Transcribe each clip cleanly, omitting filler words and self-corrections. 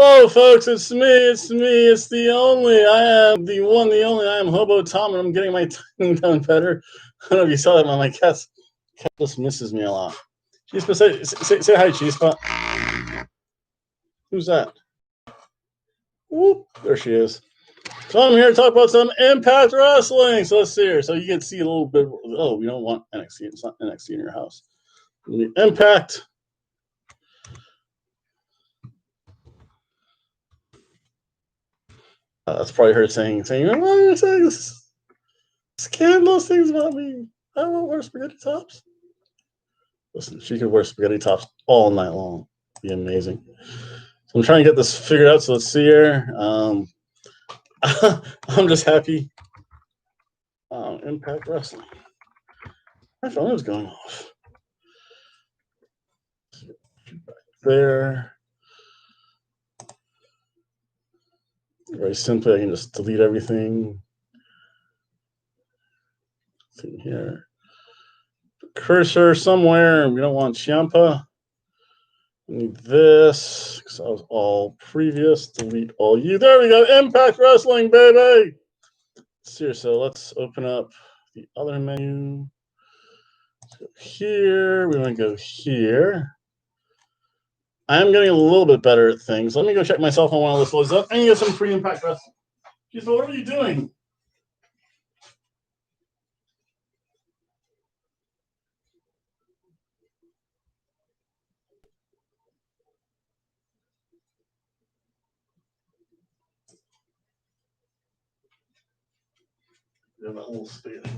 Hello, folks. It's me. It's the only. I am the one, the only. I am Hobo Tom, and I'm getting my tongue done better. I don't know if you saw that, but my cat just misses me a lot. Chispa, say hi, Chispa. Who's that? Whoop! There she is. So I'm here to talk about some Impact Wrestling. So let's see here. So you can see a little bit. Oh, we don't want NXT. It's not NXT in your house. Impact. That's probably her saying, why are you saying this scandalous things about me? I won't wear spaghetti tops. Listen, she could wear spaghetti tops all night long. It'd be amazing. So I'm trying to get this figured out. So let's see here. I'm just happy. Impact Wrestling. My phone is going off. There. Very simply, I can just delete everything. See here. Cursor somewhere. We don't want Ciampa. We need this because I was all previous. Delete all you. There we go. Impact Wrestling, baby. So let's open up the other menu. Let's go here. We want to go here. I'm getting a little bit better at things. Let me go check myself on one of those loads up and get some free Impact Wrestling. Jeez, what are you doing? Yeah, that little spaghetti.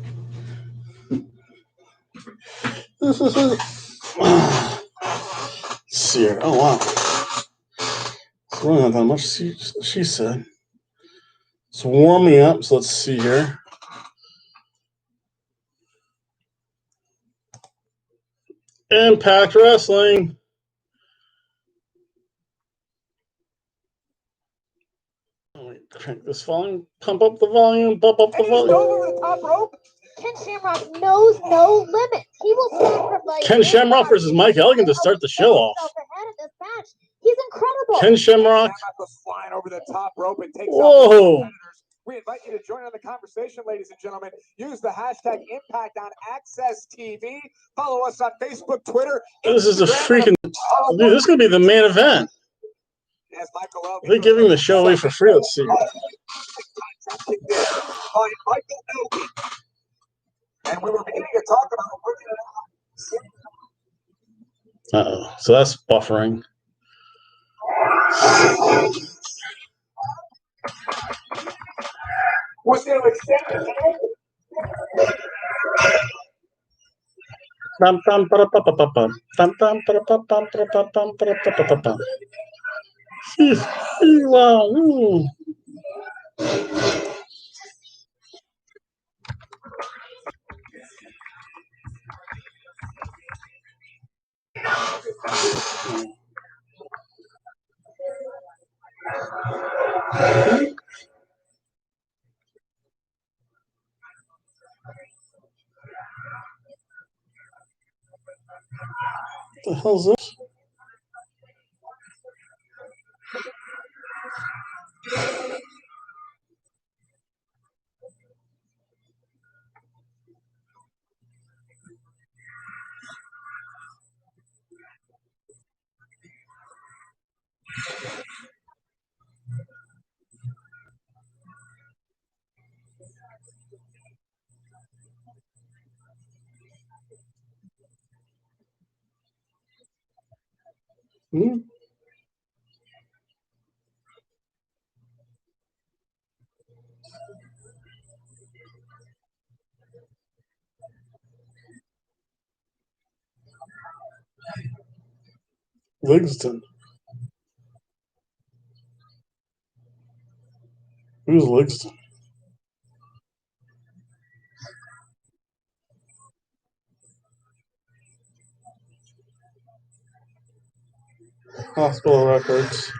Let's see here. Oh, wow. It's really not that much, she said. It's warming up, so let's see here. Impact Wrestling. Crank this volume, pump up the volume, bump up the volume. Over the top rope. Ken Shamrock knows no limits. He will sacrifice. Ken Shamrock versus Mike Elgin to start the show off. He's incredible. Ken Shamrock goes flying over the top rope and takes Whoa. out we invite you to join in the conversation, ladies and gentlemen. Use the hashtag Impact on Access TV. Follow us on Facebook, Twitter. This is a freaking. Dude, this is going to be the main event. They're giving the show away for free. Let's see. And we were beginning to talk about Uh-oh. So that's buffering. what's going to extend Wow. What the hell's this? Ligston. Who's Ligston? Hospital records.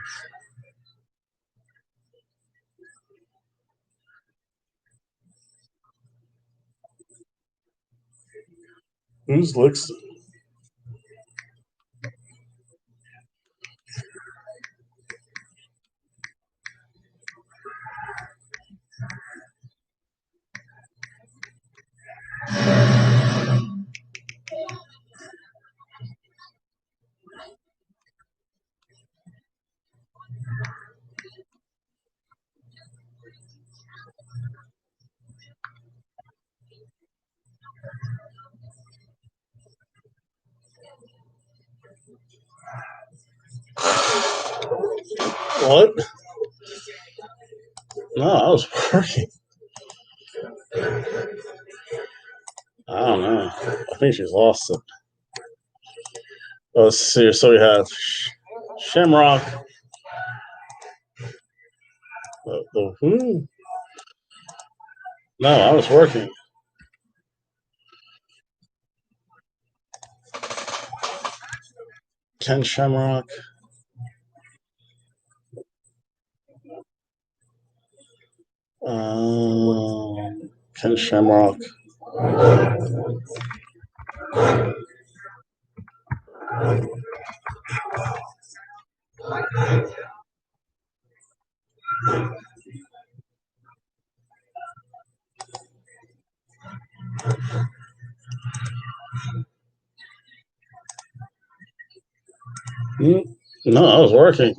Who's Ligston? What? No, I was working. I don't know. I think she's lost it. Let's see. So we have Shamrock. The who? No, I was working. Ken Shamrock. Ken Shamrock. No, I was working.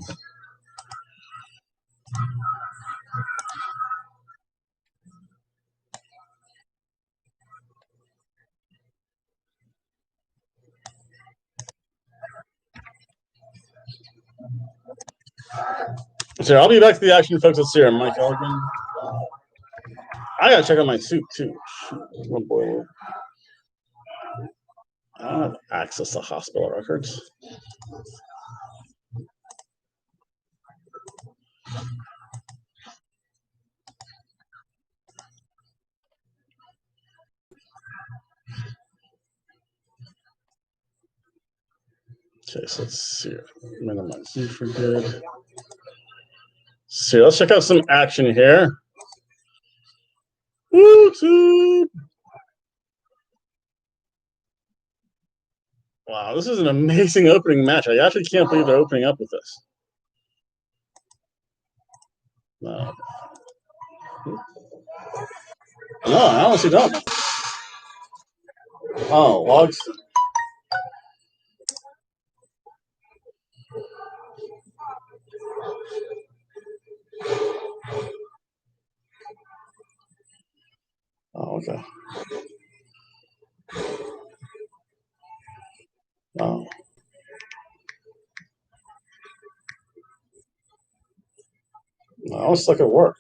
So I'll be back to the action, folks. Let's see here. Mike Elgin. I gotta check out my suit too. Oh boy. I don't have access to hospital records. Okay, so let's see. Minimize Z for good. So let's check out some action here. YouTube. Wow, this is an amazing opening match. I actually can't believe they're opening up with this. No, I honestly don't. Oh, logs. Oh, okay. Oh. No, I was stuck at work.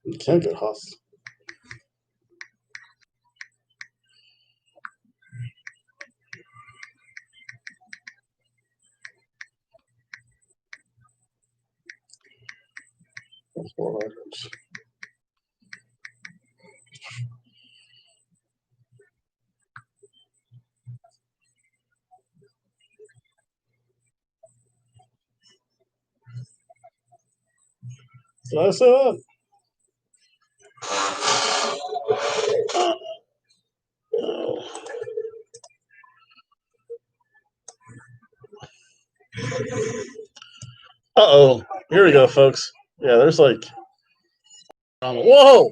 You can't get hostile. Records. Did I say that? No. Uh-oh. Here we go, folks. Yeah, there's like... whoa!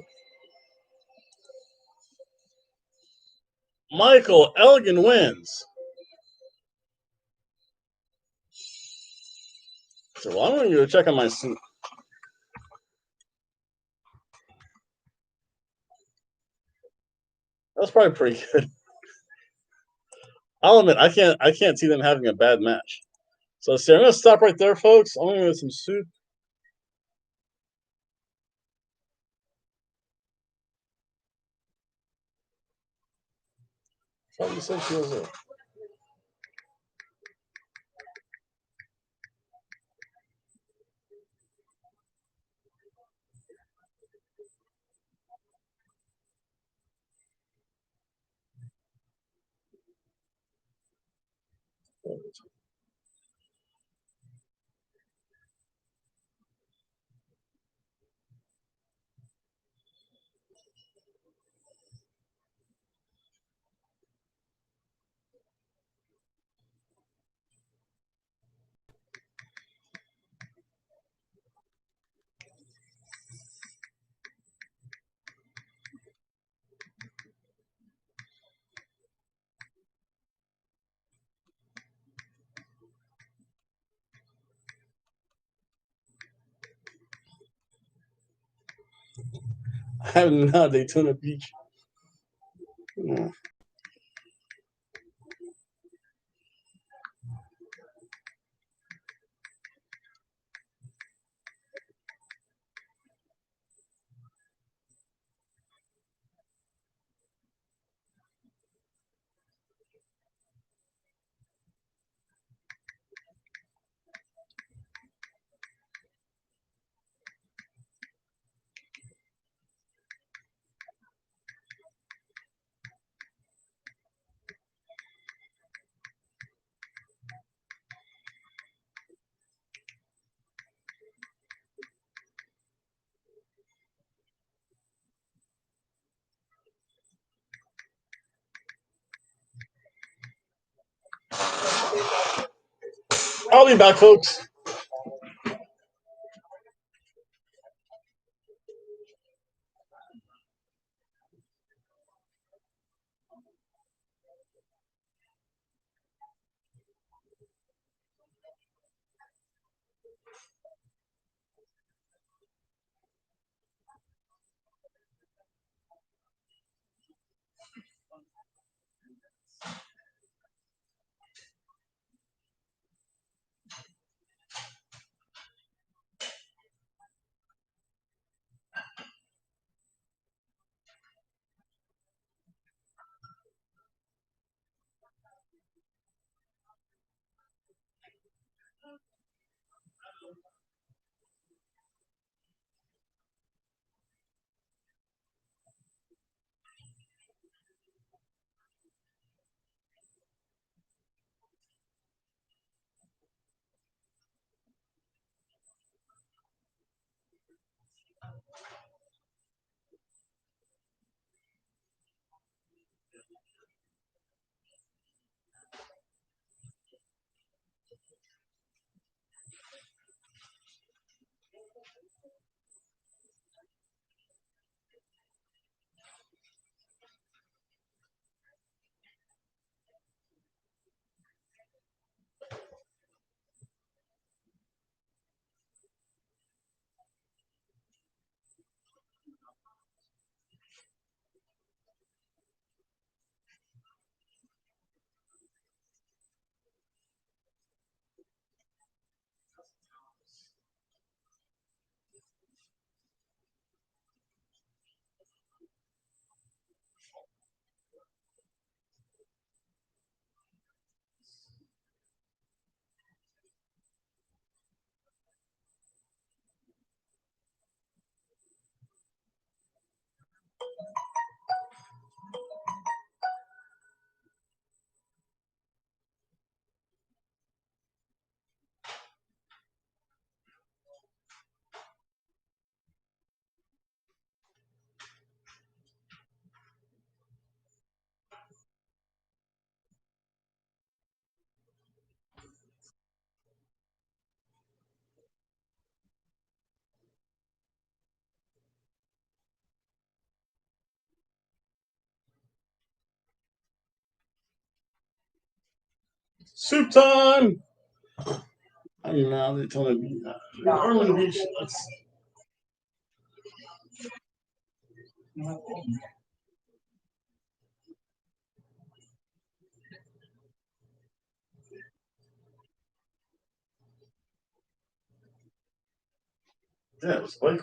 Michael Elgin wins. So well, I'm going to go check on my suit. That's probably pretty good. I'll admit, I can't see them having a bad match. So see, I'm going to stop right there, folks. I'm going to get some soup. How do you say she was there? I haven't been out Daytona Beach. Yeah. I'll be back, folks. Soup time. I'm out Daytona Beach. Orland Beach. Yeah, it was like.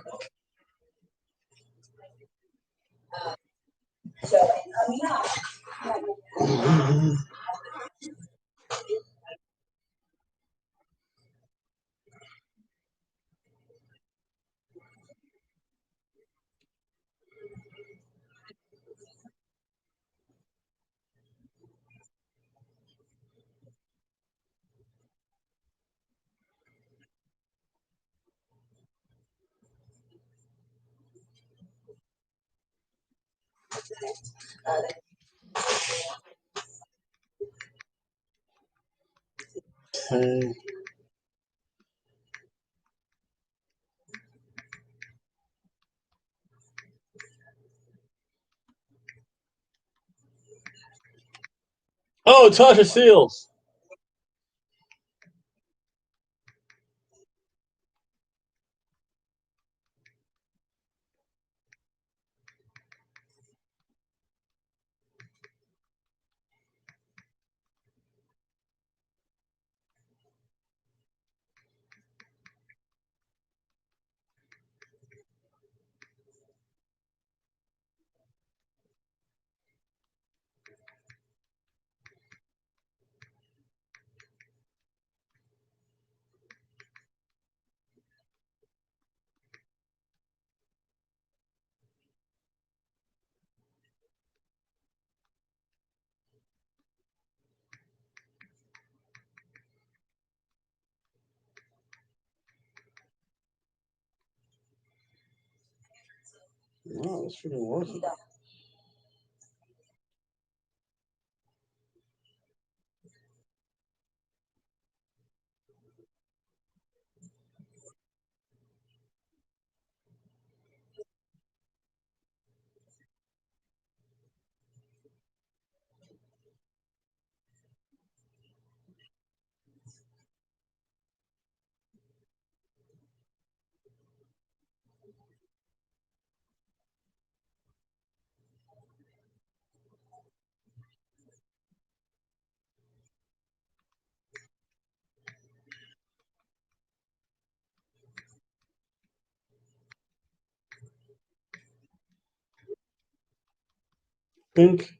Okay. Oh, Tasha Seals. Wow, that's freaking worth it. Pink.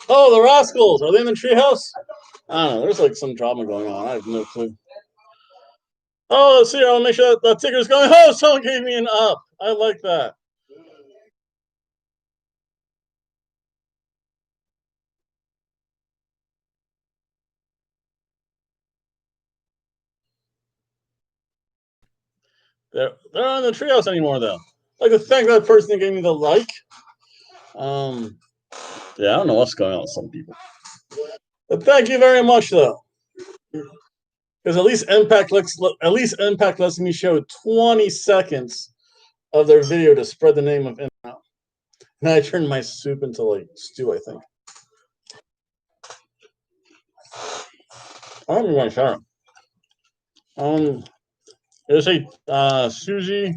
Oh, the Rascals. Are they in the treehouse? I don't know. There's like some drama going on. I have no clue. Oh, let's see. I'll make sure that ticker's going. Oh, someone gave me an up. I like that. They're not in the treehouse anymore, though. I'd like to thank that person that gave me the like. Um, yeah, I don't know what's going on with some people. But thank you very much, though. Because at least Impact lets me show 20 seconds of their video to spread the name of Impact. And I turned my soup into like stew, I think. I don't even want to shout. There's a Susie.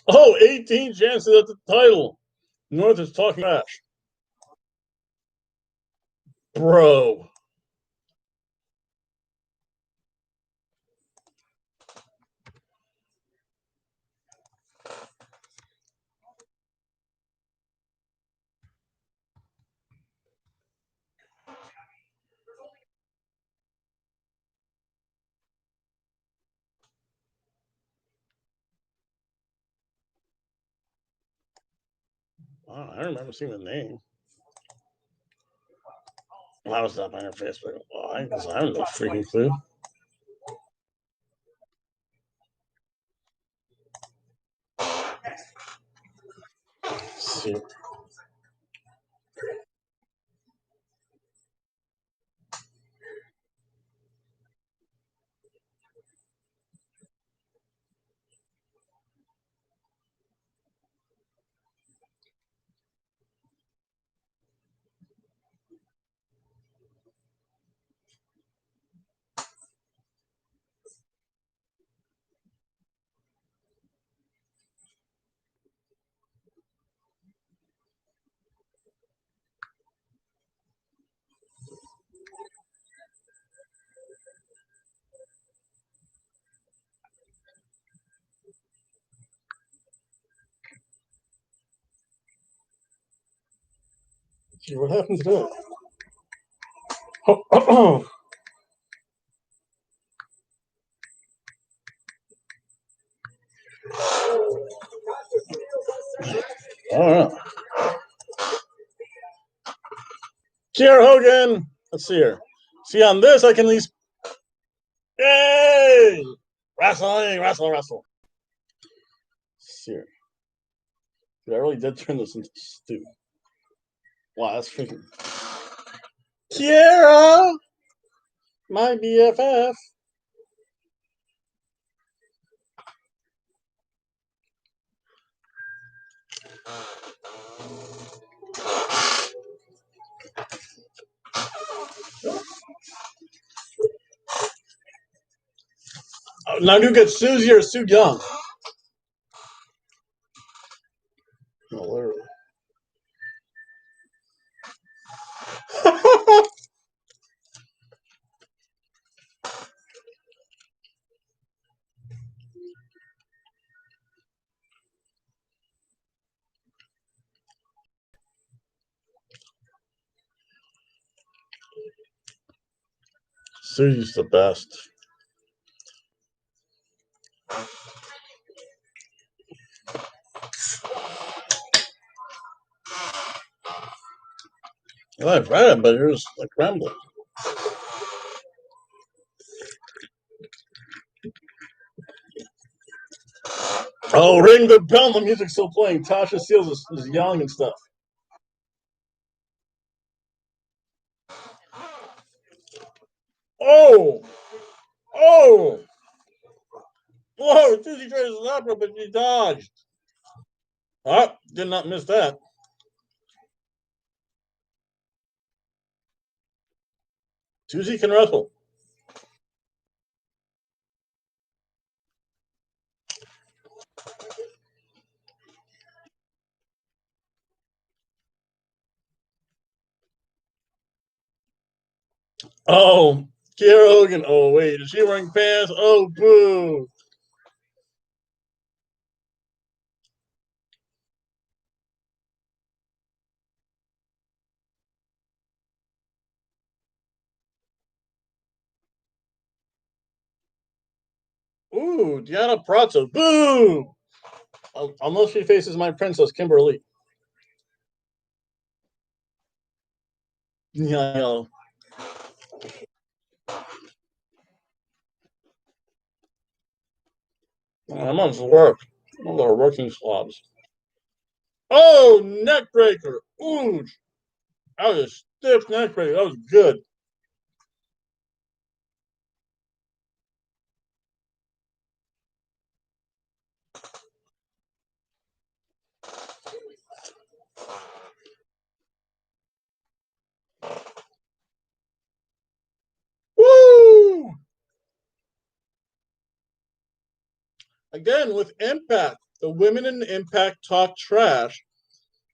Oh, 18 chances at the title. North is talking trash. Bro. Wow, I remember seeing the name. Why was that on her Facebook? Why? Because I have no freaking clue. Let's see. See what happens there. Oh, all right. Kiera Hogan. Let's see here. See, on this, I can at least. Yay! Wrestling, wrestle. See here. Dude, I really did turn this into stew. Wow, that's freaking. Kiera! My BFF. Now you get Susie or Sue Young. No, literally. Susie's the best. I've read it, but here's like rambling. Oh, ring the bell! The music's still playing. Tasha Steelz is yelling and stuff. Oh! Oh! Whoa! Susie tried to stop her, but she dodged. Oh, did not miss that. Susie can wrestle. Oh, Kiera Hogan. Oh, wait. Is she wearing pants? Oh, boo. Ooh, Deanna Prato. Boo. Unless she faces my princess, Kimberly. Yeah. I'm on work. Those are working slobs. Oh, neck breaker. Ooh, that was a stiff neck breaker. That was good. Woo! Again, with Impact, the women in Impact talk trash,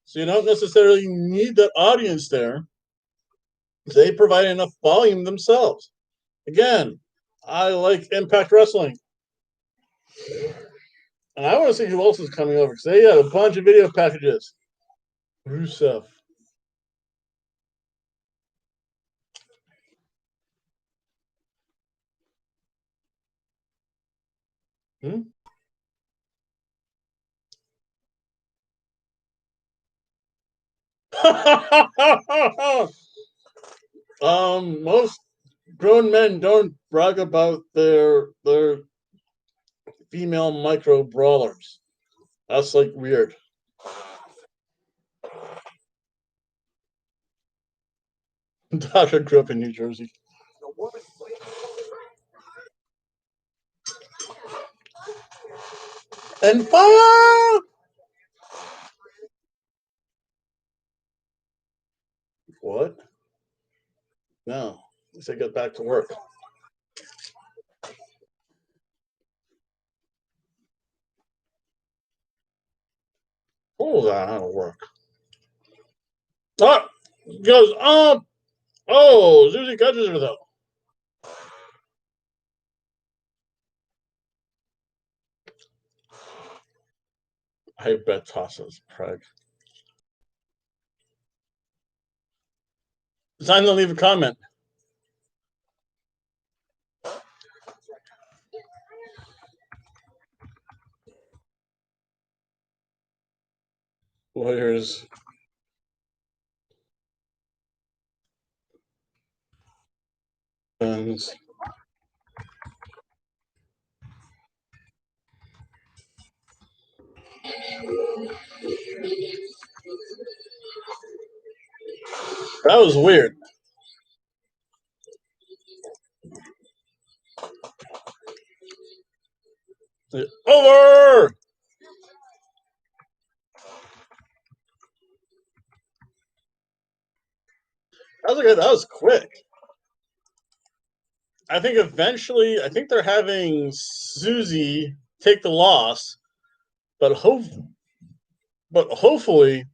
so you don't necessarily need that audience there. They provide enough volume themselves. Again, I like Impact Wrestling. And I want to see who else is coming over because they had a bunch of video packages. Rusev. Hmm? Most grown men don't brag about their female micro brawlers. That's like weird. Tasha grew up in New Jersey. And fire! What? No. They said get back to work. Oh, that how to work. Ah! Goes up. Oh, Susie catches her though. I bet Tasha's Craig. Time to leave a comment. Warriors. Guns. That was weird. Over! That was okay. That was quick. I think eventually, I think they're having Susie take the loss, but hopefully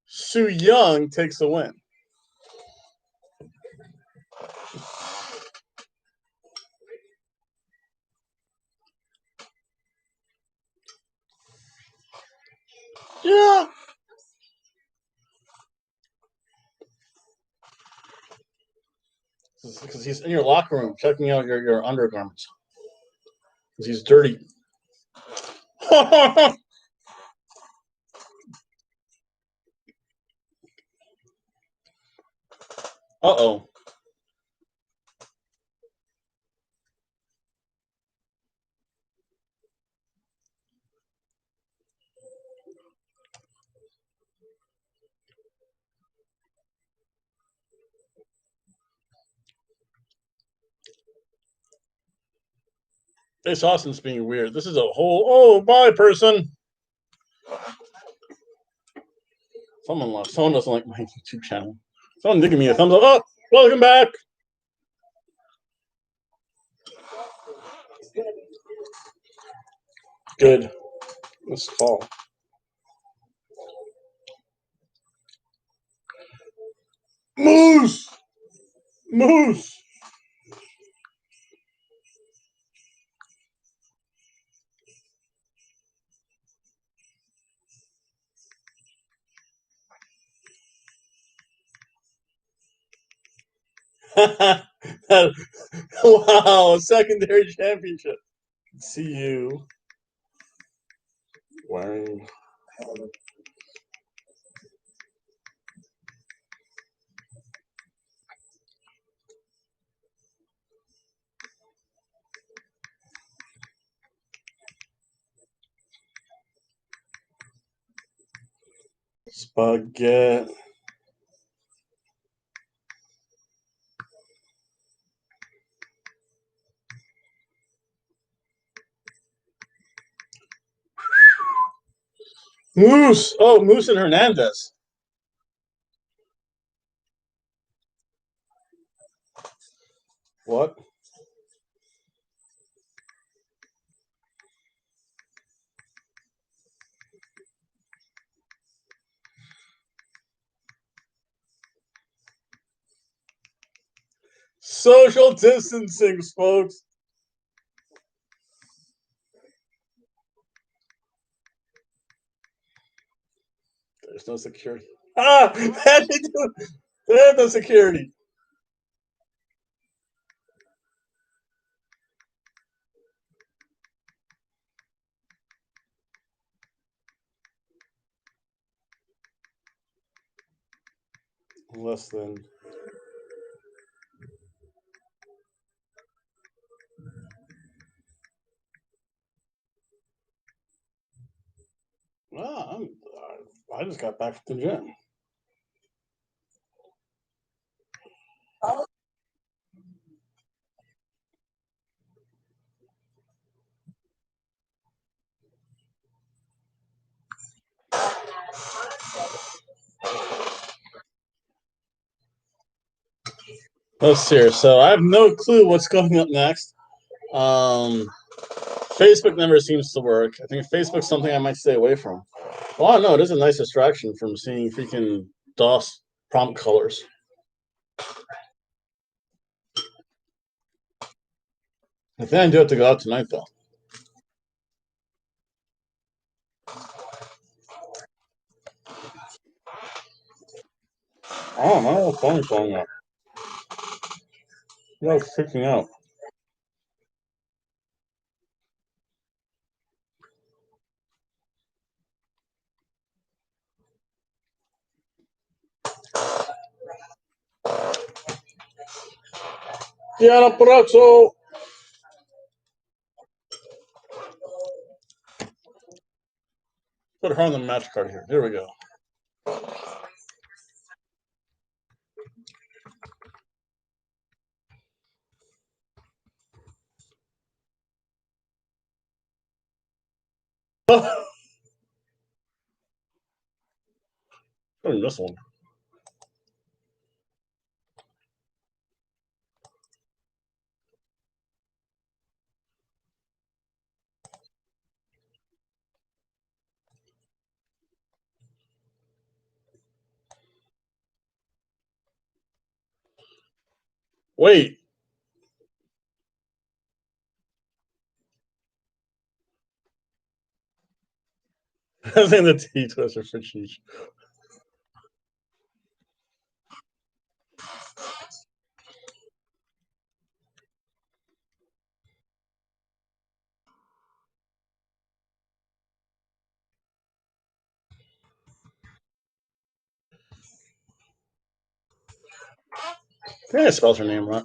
Su Yung takes the win. Yeah. Because he's in your locker room checking out your undergarments. Because he's dirty. Uh-oh. Ace Austin's being weird. This is a whole, oh, bye, person. Someone left. Someone doesn't like my YouTube channel. Someone giving me a thumbs up. Oh, welcome back. Good. Let's fall. Moose! Moose! Wow, secondary championship. See you wearing spaghetti. Moose! Oh, Moose and Hernandez. What? Social distancing, folks. There's no security. Ah! There's no security. Less than. Ah, I just got back from the gym. Let's see. So I have no clue what's going up next. Facebook never seems to work. I think Facebook's something I might stay away from. Well, I don't know. It is a nice distraction from seeing freaking DOS prompt colors. I think I do have to go out tonight, though. Oh, my little phone's going up. You know, it's freaking out. Diana Perazzo. Put her on the match card here. Here we go. Oh, I missed one. Wait. I was in the T twister for Cheech. I think I spelled her name right.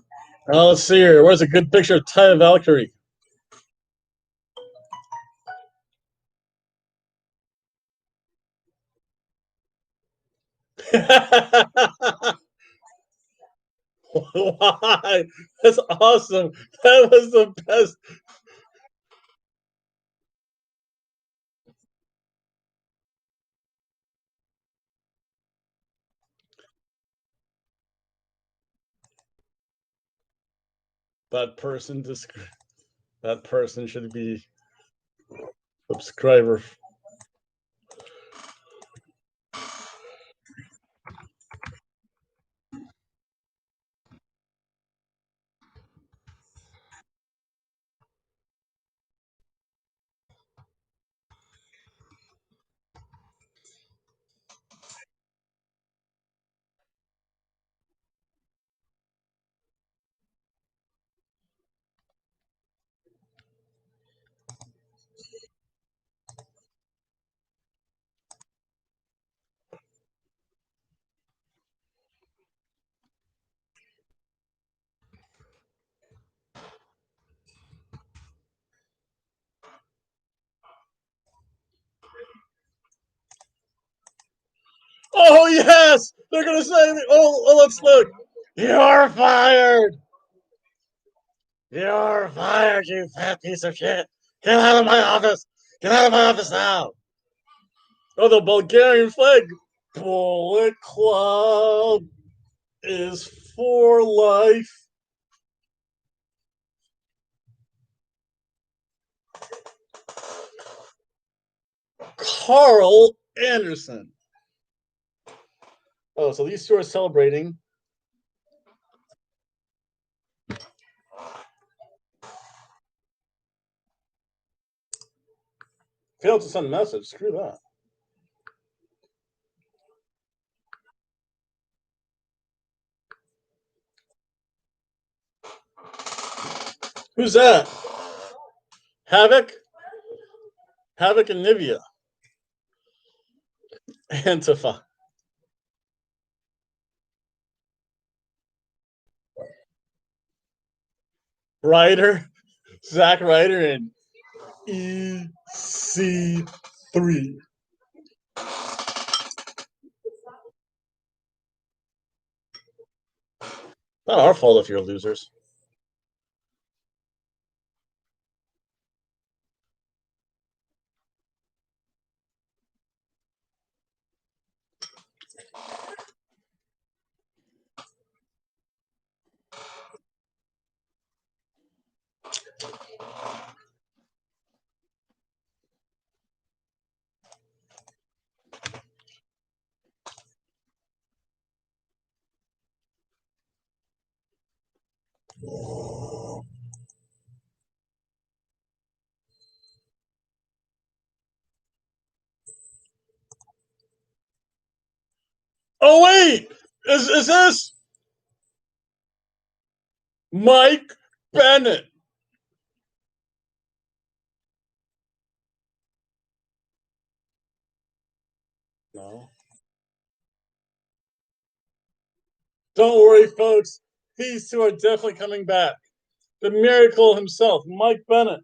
Let's see here. Where's a good picture of Taya Valkyrie? Why? That's awesome. That was the best. That person that person should be subscriber. Oh yes, they're gonna say. Oh, let's look. You're fired. You're fired, you fat piece of shit. Get out of my office. Get out of my office now. Oh, the Bulgarian flag. Bullet Club is for life. Carl Anderson. Oh, so these two are celebrating. Failed to send a message. Screw that. Who's that? Havoc? Havoc and Nivea. Antifa. Ryder. Zack Ryder and EC3. Not our fault if you're losers. Oh wait, Is this Mike Bennett? No. Don't worry, folks. These two are definitely coming back. The miracle himself, Mike Bennett.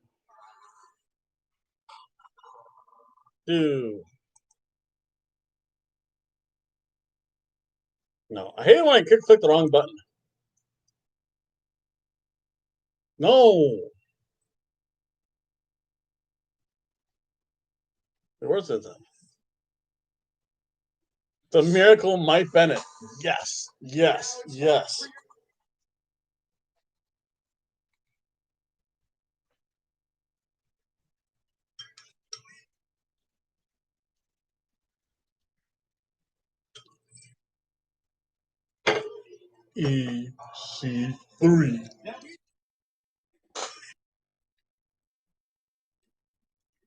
Dude. No. I hate it when I click the wrong button. No. Where's it then? The miracle Mike Bennett. Yes. Yes. Yes. EC3.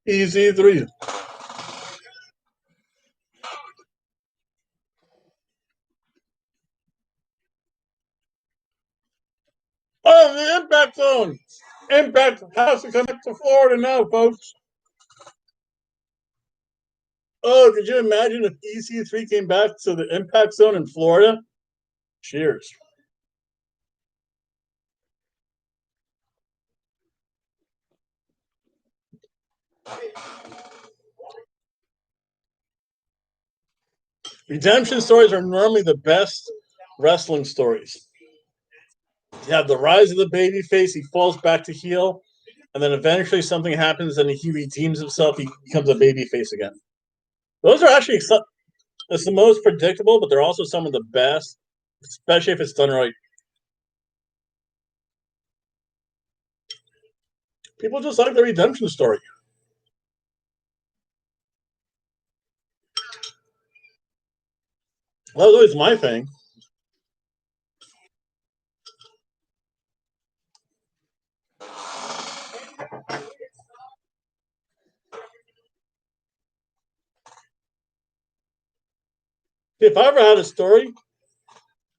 EC3. Oh, the impact zone. Impact has to connect to Florida now, folks. Oh, could you imagine if EC3 came back to the impact zone in Florida? Cheers. Redemption stories are normally the best wrestling stories. You have the rise of the babyface, he falls back to heel, and then eventually something happens and he redeems himself, he becomes a babyface again. Those are actually it's the most predictable, but they're also some of the best, especially if it's done right. People just like the redemption story. That was always my thing. If I ever had a story,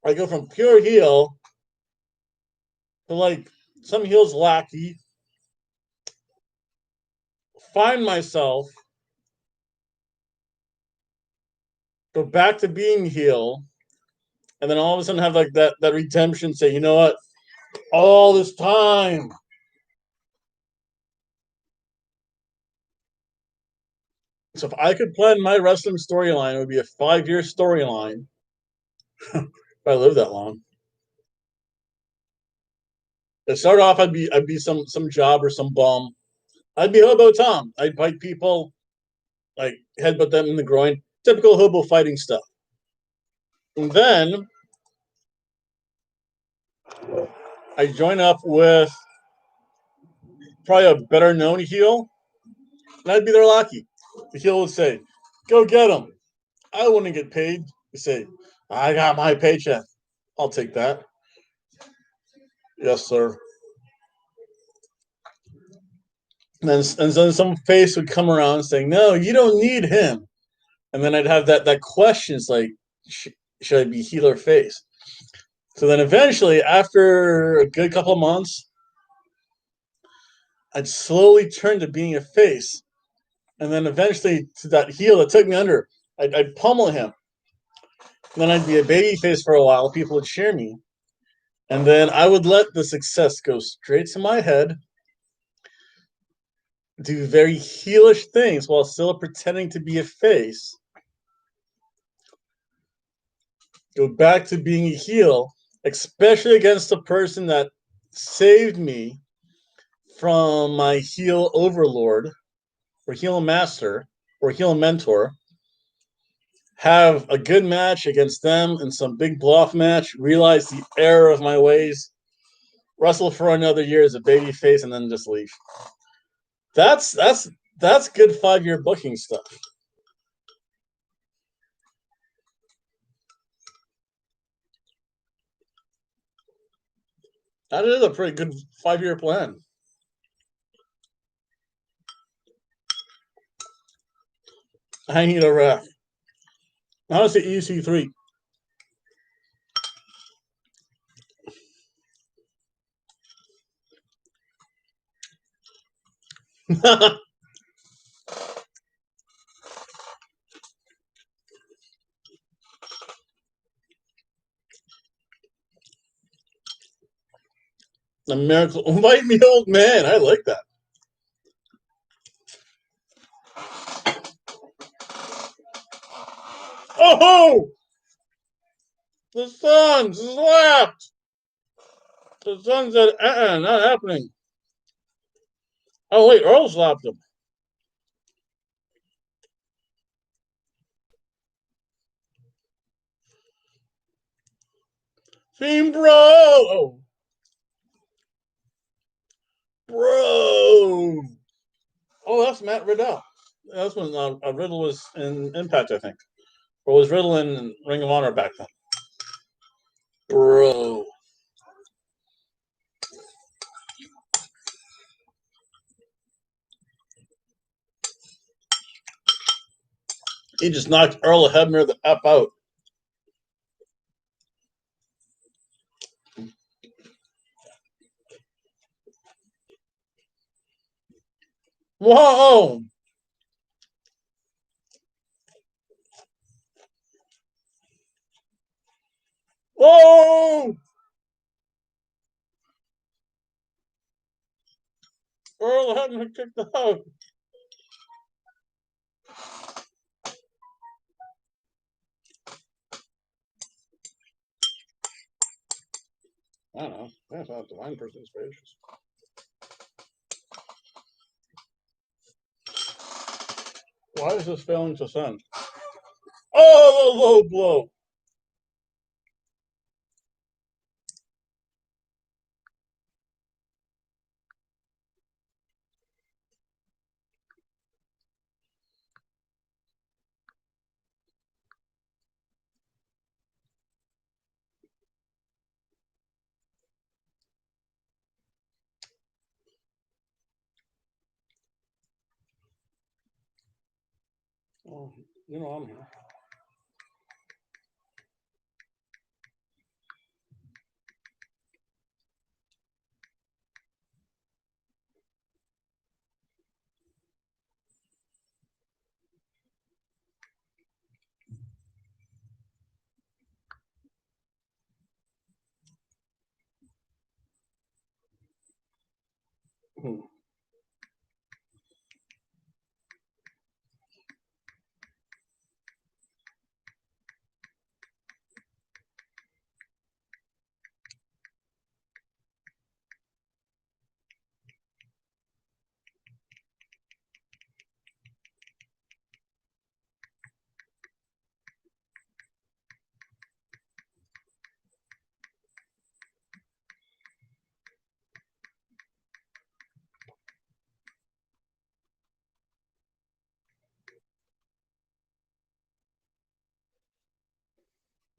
I go from pure heel to like some heel's lackey, find myself, go back to being heel, and then all of a sudden have like that redemption. Say, you know what? All this time, so if I could plan my wrestling storyline, it would be a 5-year storyline. If I lived that long, to start off, I'd be some job or some bum. I'd be Hobo Tom. I'd bite people, like headbutt them in the groin. Typical hobo fighting stuff. And then I join up with probably a better known heel, and I'd be their lackey. The heel would say, "Go get him." I wouldn't get paid. You say, "I got my paycheck. I'll take that." Yes, sir. And then some face would come around saying, "No, you don't need him." And then I'd have that question. It's like, should I be heel or face? So then eventually, after a good couple of months, I'd slowly turn to being a face. And then eventually to that heel that took me under, I'd pummel him. And then I'd be a baby face for a while. People would cheer me. And then I would let the success go straight to my head, do very heelish things while still pretending to be a face, go back to being a heel, especially against the person that saved me from my heel overlord or heel master or heel mentor, have a good match against them in some big bluff match, realize the error of my ways, wrestle for another year as a baby face, and then just leave. That's good 5-year booking stuff. That is a pretty good 5-year plan. I need a ref. Honestly, EC3. The miracle might be old man. I like that. Oh! The Suns slapped. The Suns said, not happening. Oh, wait, Earl slapped him. Team Bro! Oh. Bro! Oh, that's Matt Riddle. That's when Riddle was in Impact, I think. Or was Riddle in Ring of Honor back then? Bro. He just knocked Earl Hebner the F out. Whoa! Whoa! Earl Hebner kicked out. I don't know. That's not the line person spacious. Why is this failing to send? Oh, a low blow. Oh, you know I'm here. Hmm.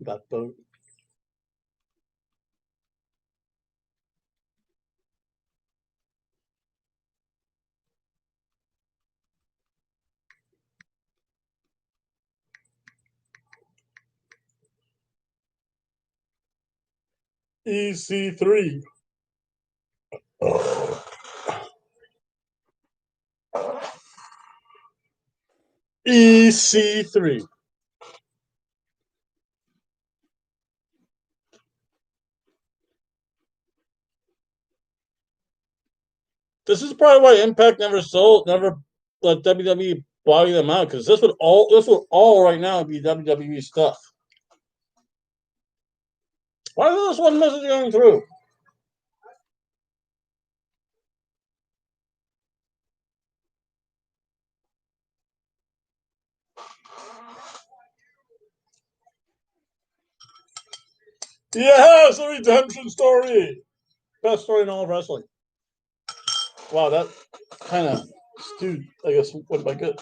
That boat. EC3. EC3. This is probably why Impact never let WWE body them out, because this would all right now be WWE stuff. Why is this one message going through? Yes, a redemption story. Best story in all of wrestling. Wow, that kind of stewed, I guess, went by good.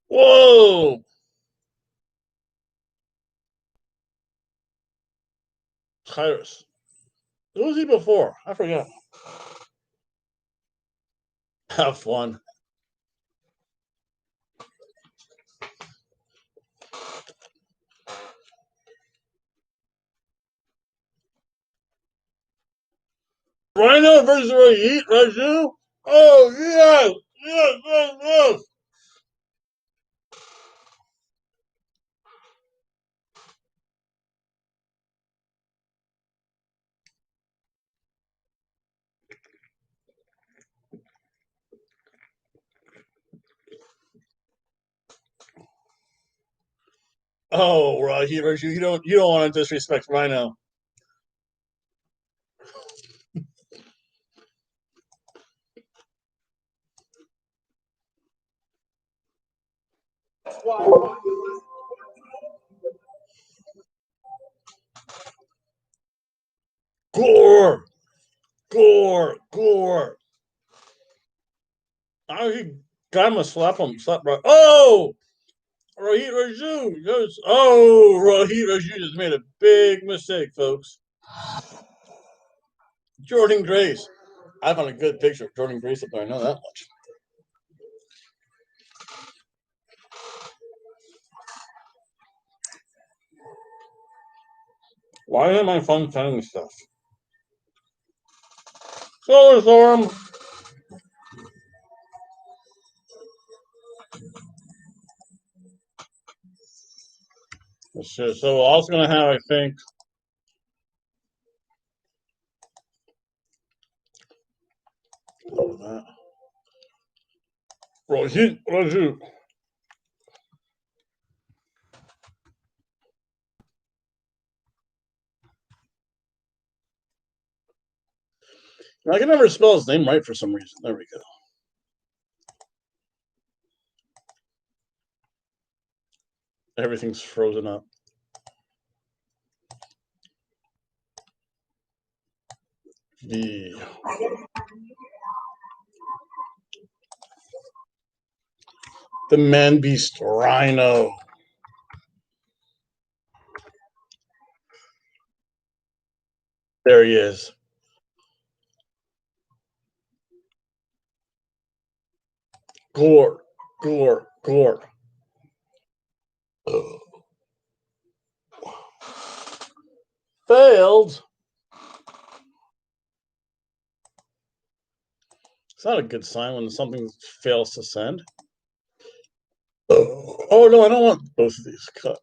Whoa! Tyrus. Who was he before? I forgot. Have fun. Rhino versus Heat, Raju. Oh yes, yes, yes, yes. Oh, Heat Raju, you don't want to disrespect Rhino. Gore, gore. He got him a slap right. Oh, Rohit Raju. Rohit Raju just made a big mistake, folks. Jordan Grace. I found a good picture of Jordan Grace up there. I know that much. Why am I fun finding stuff? Solar Storm. So we're also going to have, I think, Rohit Raju. I can never spell his name right for some reason. There we go. Everything's frozen up. The Man Beast Rhino. There he is. Gore. Failed. It's not a good sign when something fails to send. Oh no, I don't want both of these cut.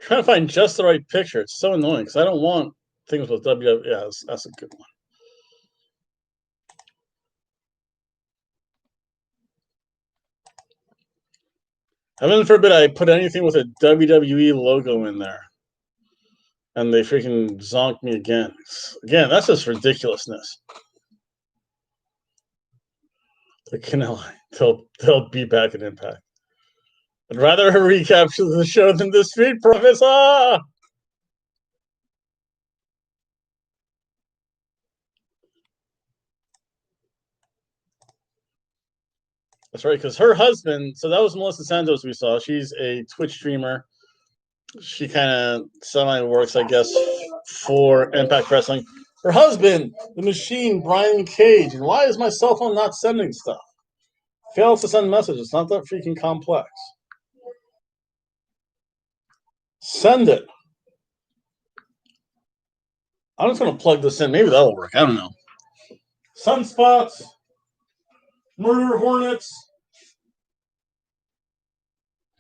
Trying to find just the right picture. It's so annoying because I don't want things with WW. Yeah, that's a good one. Heaven forbid I put anything with a WWE logo in there. And they freaking zonked me again. Again, that's just ridiculousness. The Canelo, they'll be back at Impact. I'd rather recapture the show than the Street Profits. Ah! That's right, because her husband, so that was Melissa Santos we saw. She's a Twitch streamer. She kind of semi works, I guess, for Impact Wrestling. Her husband, the Machine, Brian Cage. And why is my cell phone not sending stuff? Fails to send messages. It's not that freaking complex. Send it. I'm just going to plug this in. Maybe that'll work. I don't know. Sunspots. Murder Hornets.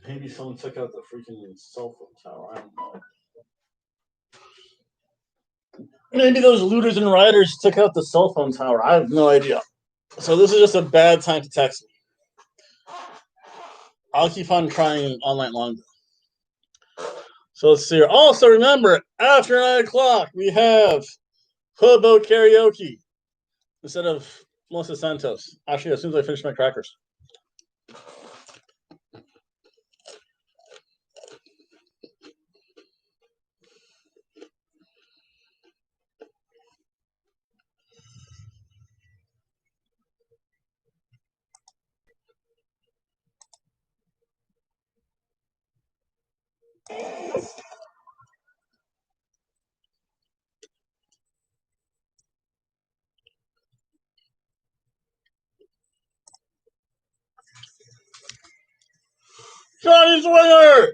Maybe someone took out the freaking cell phone tower. I don't know. Maybe those looters and rioters took out the cell phone tower. I have no idea. So this is just a bad time to text me. I'll keep on trying all night long. So let's see here. Also, remember, after 9 o'clock, we have Hobo Karaoke instead of Melissa Santos. Actually, as soon as I finish my crackers. Johnny Swinger!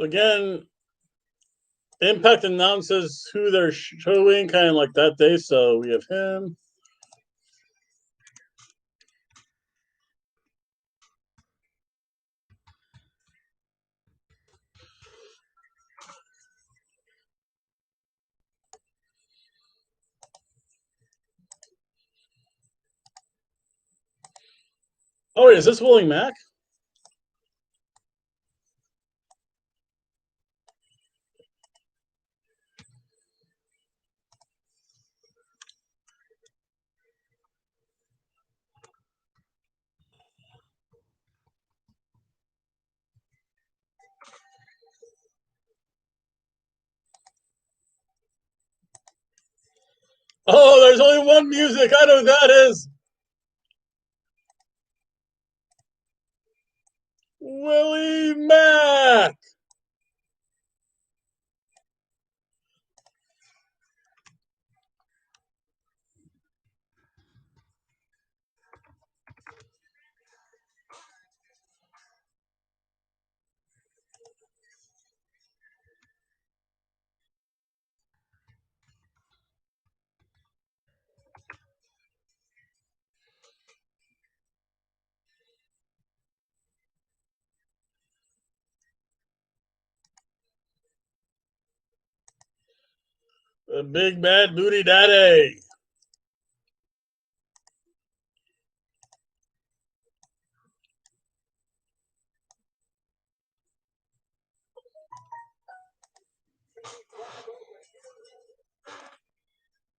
Again, Impact announces who they're showing kind of like that day, so we have him. Oh, wait, is this Willie Mack? Oh, there's only one music. I know who that is. Willie Mack. The Big Bad Booty Daddy.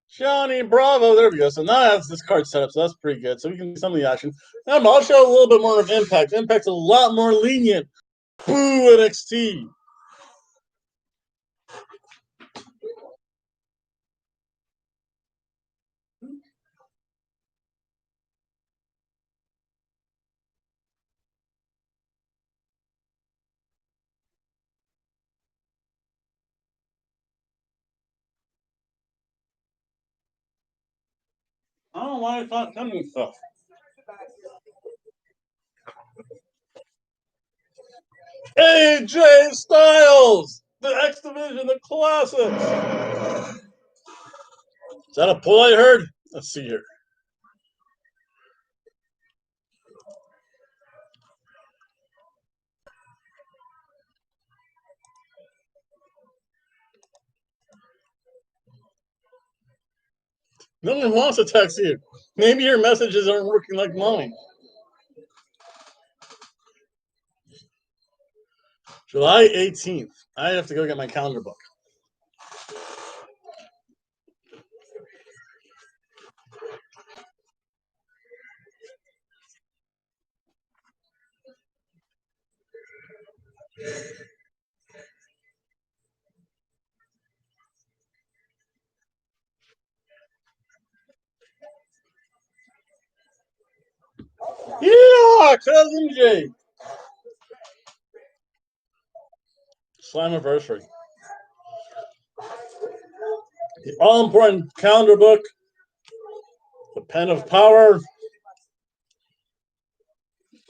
Johnny Bravo. There we go. So now I have this card set up, so that's pretty good. So we can see some of the action. I'll show a little bit more of Impact. Impact's a lot more lenient. Boo NXT. I don't know why it's not coming stuff. AJ Styles, the X Division, the Classics. Is that a pull I heard? Let's see here. No one wants to text you. Maybe your messages aren't working like mine. July 18th. I have to go get my calendar book. Yeah, Cousin Jay. Slammiversary. The all important calendar book. The Pen of Power.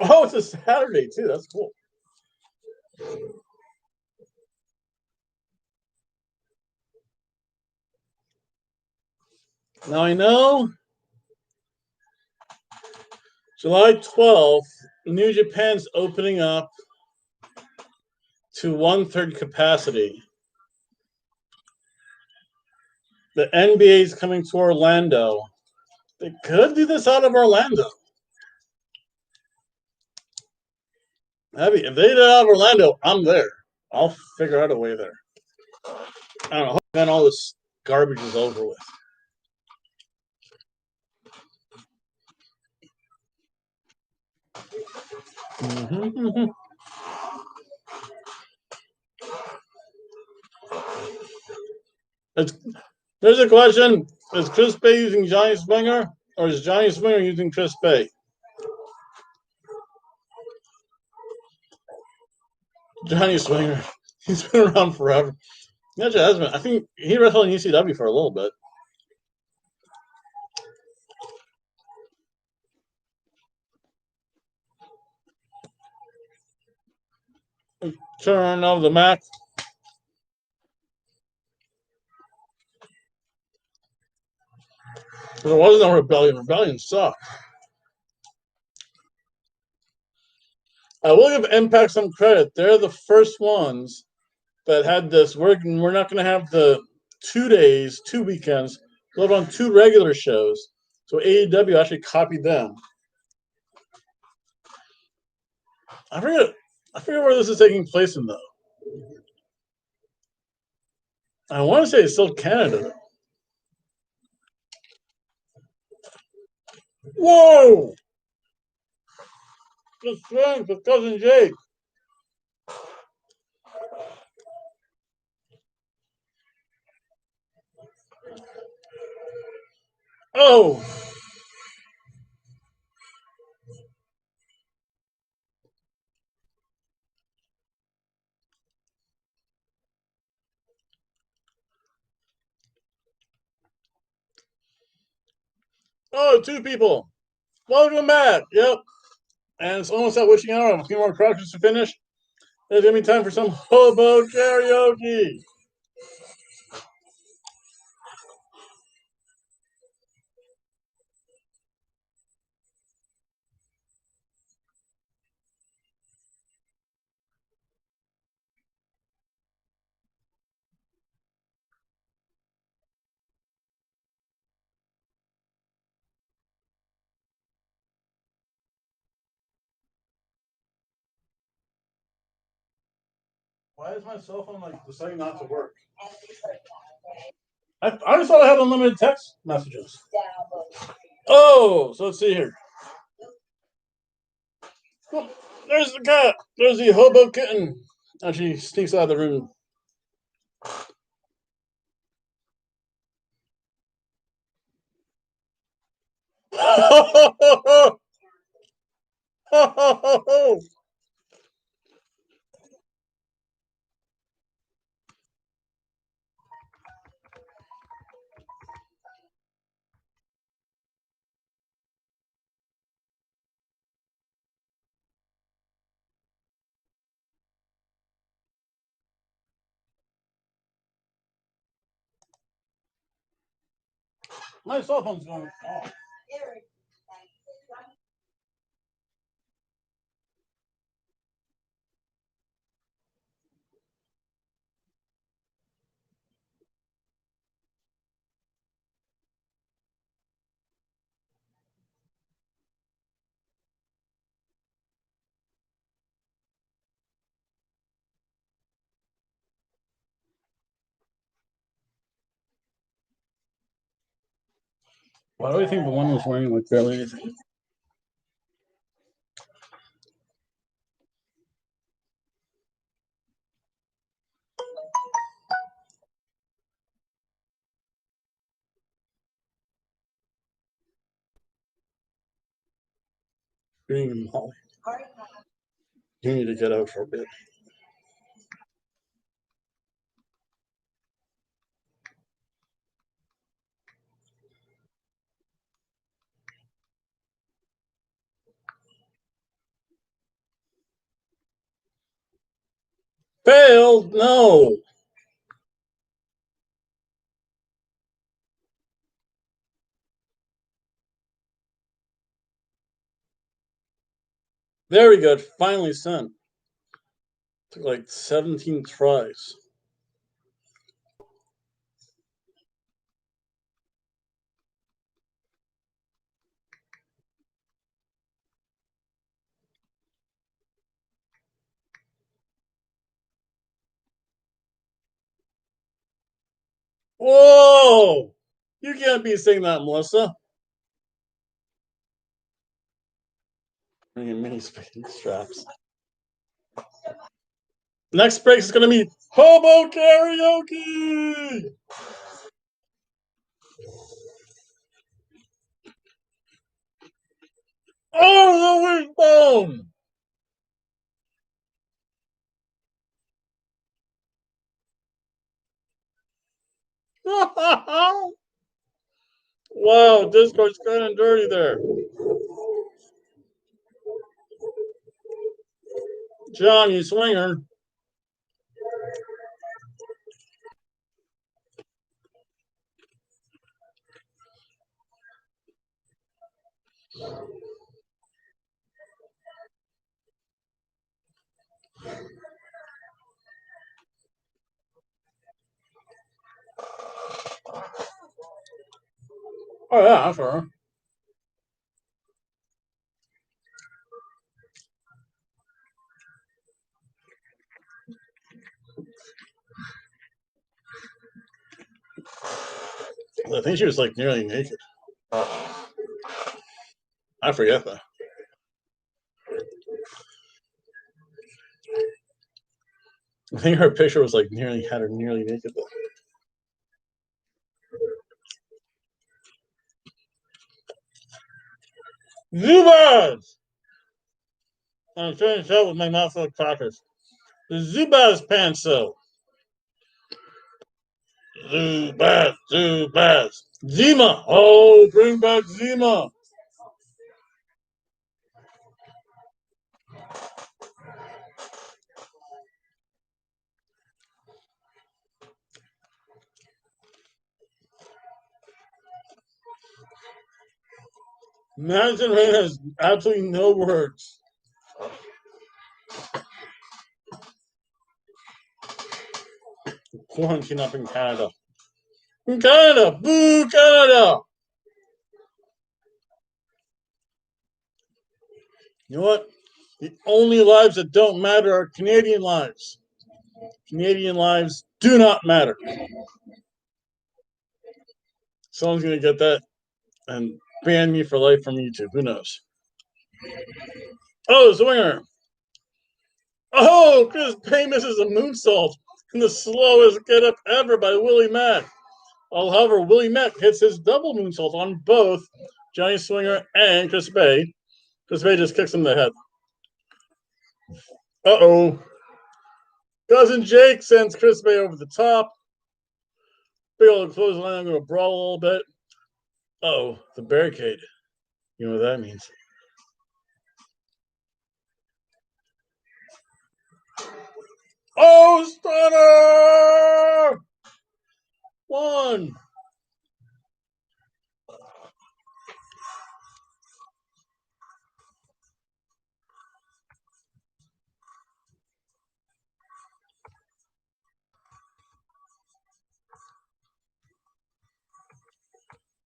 Oh, it's a Saturday too. That's cool. Now I know July 12th, New Japan's opening up to 1/3 capacity. The NBA is coming to Orlando. They could do this out of Orlando. If they did it out of Orlando, I'm there. I'll figure out a way there. I don't know. Then all this garbage is over with. Mm-hmm. There's a question. Is Chris Bay using Johnny Swinger, or is Johnny Swinger using Chris Bay? Johnny Swinger. He's been around forever. Not just husband. I think he wrestled in ECW for a little bit. Turn of the Mac. There was no Rebellion. Rebellion sucked. I will give Impact some credit. They're the first ones that had this. We're not going to have the 2 days, 2 weekends. We'll have on 2 regular shows. So AEW actually copied them. I forget where this is taking place in though. I want to say it's still Canada. Whoa! The strength of Cousin Jake. Oh! Oh, 2 people. Welcome back. Yep. And it's almost at wishing hour. A few more crouches to finish. There's going to be time for some hobo karaoke. Why is my cell phone like deciding not to work? I just thought I had unlimited text messages. Oh, so let's see here. Oh, there's the cat. There's the hobo kitten. And she sneaks out of the room. My cell phone's going off. Why do I think the one was wearing like barely anything? Green Molly. You need to get out for a bit. Failed? No. Very good. Finally sent. Took like 17 tries. Whoa! You can't be saying that, Melissa. Bringing mini speaking straps. Next break is going to be Hobo Karaoke! Boom! Wow, Discord's kind of dirty there. John, you swinger. Oh, yeah, that's fair. I think she was like nearly naked. I forget that. I think her picture was like had her nearly naked though. Zubaz! I'm trying to tell with my mouth full of crackers. The Zubaz pencil. Zubaz, Zubaz. Zima! Oh, bring back Zima! Madison Rain has absolutely no words. Quarantine up in Canada. In Canada! Boo, Canada! You know what? The only lives that don't matter are Canadian lives. Canadian lives do not matter. Someone's going to get that and ban me for life from YouTube. Who knows? Oh, Zwinger. Oh, Chris Payne misses a moonsault in the slowest get up ever by Willie Mack. However, Willie Mack hits his double moonsault on both Johnny Swinger and Chris Bay. Chris Bay just kicks him in the head. Uh-oh. Cousin Jake sends Chris Bay over the top. Big old clothesline. I'm going to brawl a little bit. Uh-oh, the barricade. You know what that means. Oh, stunner! One.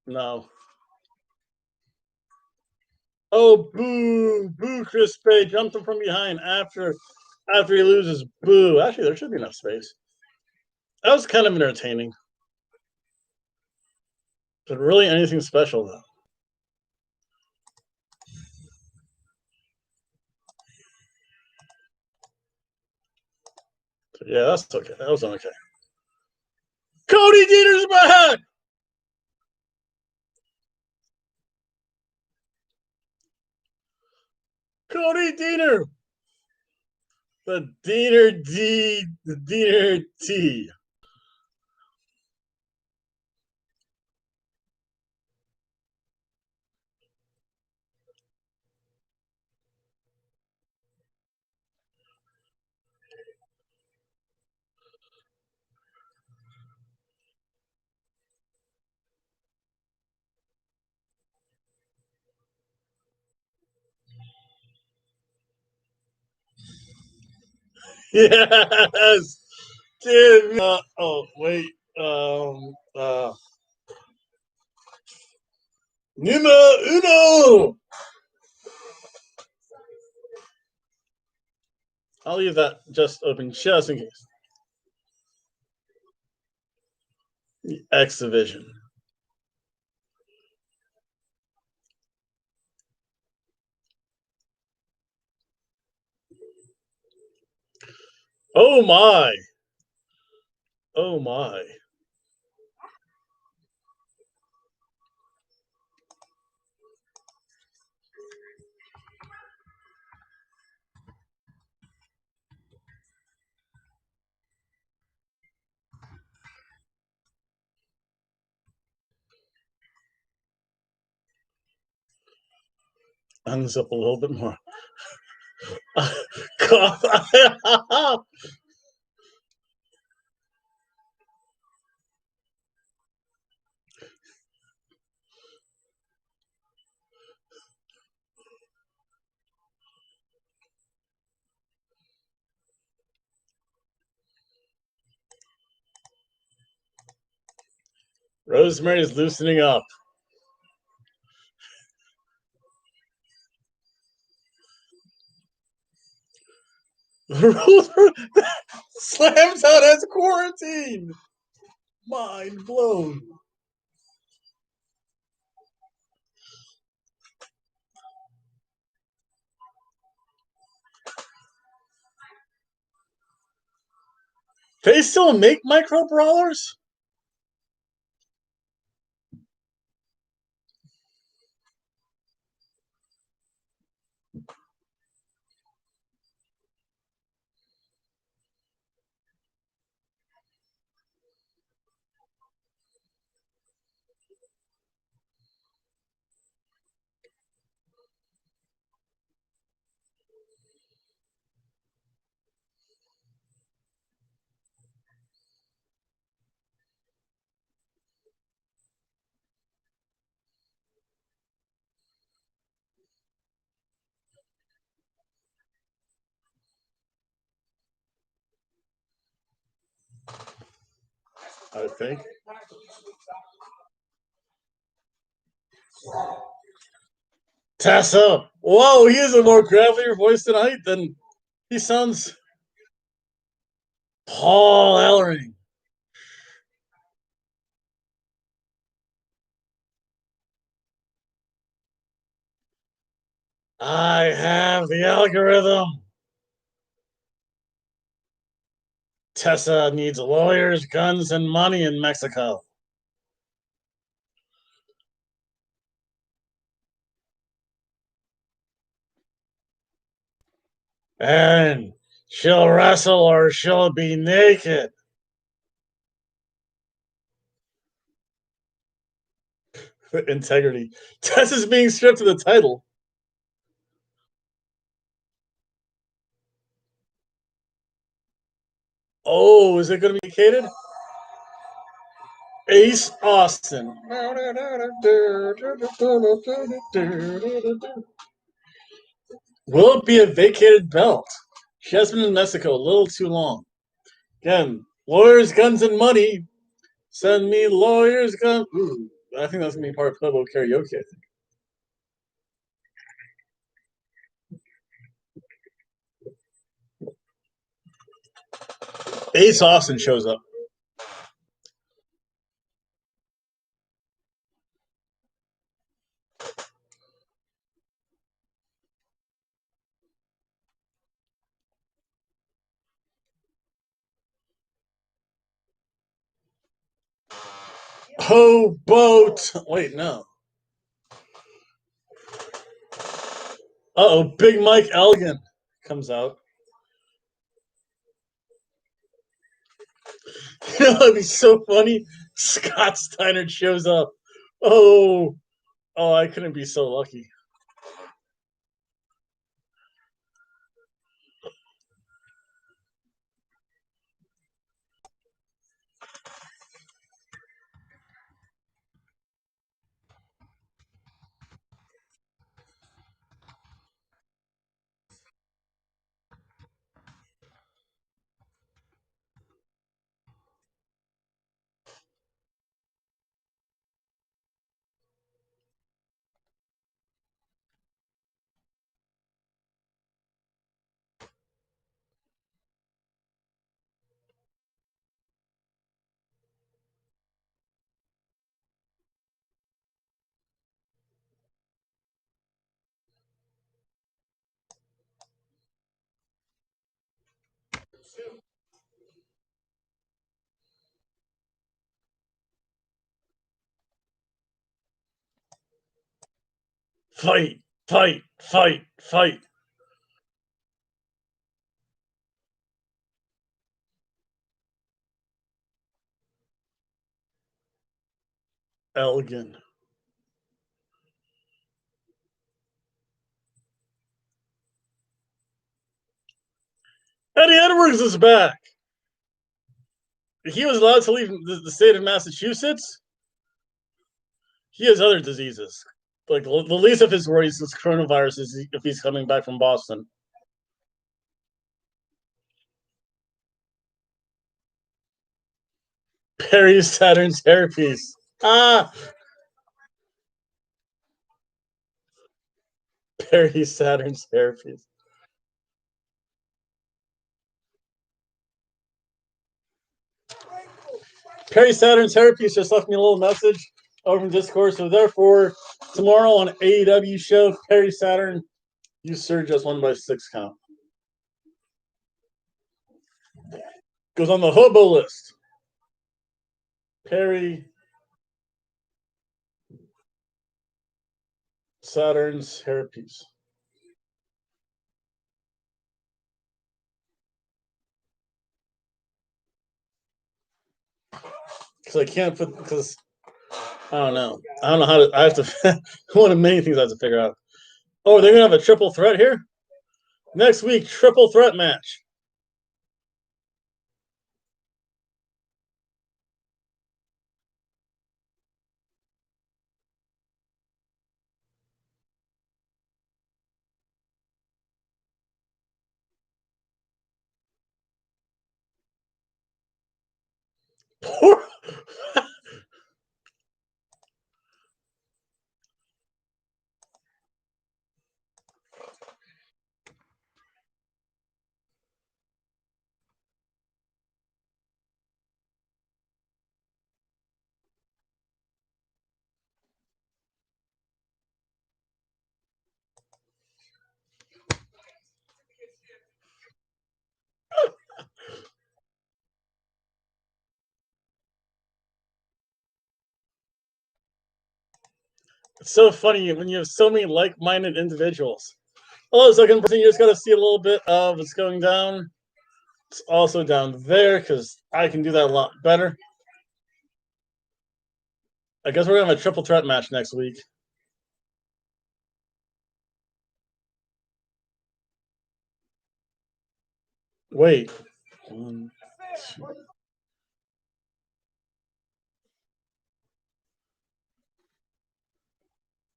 No. Oh, boo! Boo, Chris Bay jumped him from behind after he loses. Boo. Actually, there should be enough space. That was kind of entertaining. But really anything special, though. So, yeah, that's okay. That was okay. Cody Deaner's back! Cody Deaner! The Deaner D. The Deaner T. Yes! Dude, oh, wait. Numero uno! I'll leave that just open just in case. The X Division. Oh my. Oh my. unzip a little bit more. Cough. Rosemary's loosening up. The rules are slams out as quarantine. Mind blown. They still make micro brawlers? I think. Tessa. Whoa, he has a more gravelier voice tonight than he sounds. Paul Ellering. I have the algorithm. Tessa needs lawyers, guns, and money in Mexico. And she'll wrestle or she'll be naked. Integrity. Tessa's being stripped of the title. Oh, is it going to be vacated? Ace Austin. Will it be a vacated belt? She has been in Mexico a little too long. Again, lawyers, guns, and money. Send me lawyers, guns. Ooh, I think that's going to be part of Hobo karaoke, I think. Ace Austin shows up. Hobo. Wait, no. Uh-oh, Big Mike Elgin comes out. You know, it'd be so funny. Scott Steiner shows up. Oh, I couldn't be so lucky. Fight, fight, fight, fight. Elgin. Eddie Edwards is back. He was allowed to leave the state of Massachusetts. He has other diseases. Like the least of his worries is coronavirus is if he's coming back from Boston. Perry Saturn's hairpiece. Ah, Perry Saturn's hairpiece. Perry Saturn's hairpiece just left me a little message over in Discord. So therefore, tomorrow on AEW show, Perry Saturn, you sir just won by 6 count. Goes on the Hobo list. Perry Saturn's hairpiece. Because I can't put because I don't know. I don't know how to. I have to. One of many things I have to figure out. Oh, they're gonna have a triple threat here next week. Triple threat match. It's so funny when you have so many like-minded individuals. Oh, second person, you just got to see a little bit of what's going down. It's also down there because I can do that a lot better. I guess we're gonna have a triple threat match next week. Wait. One, two.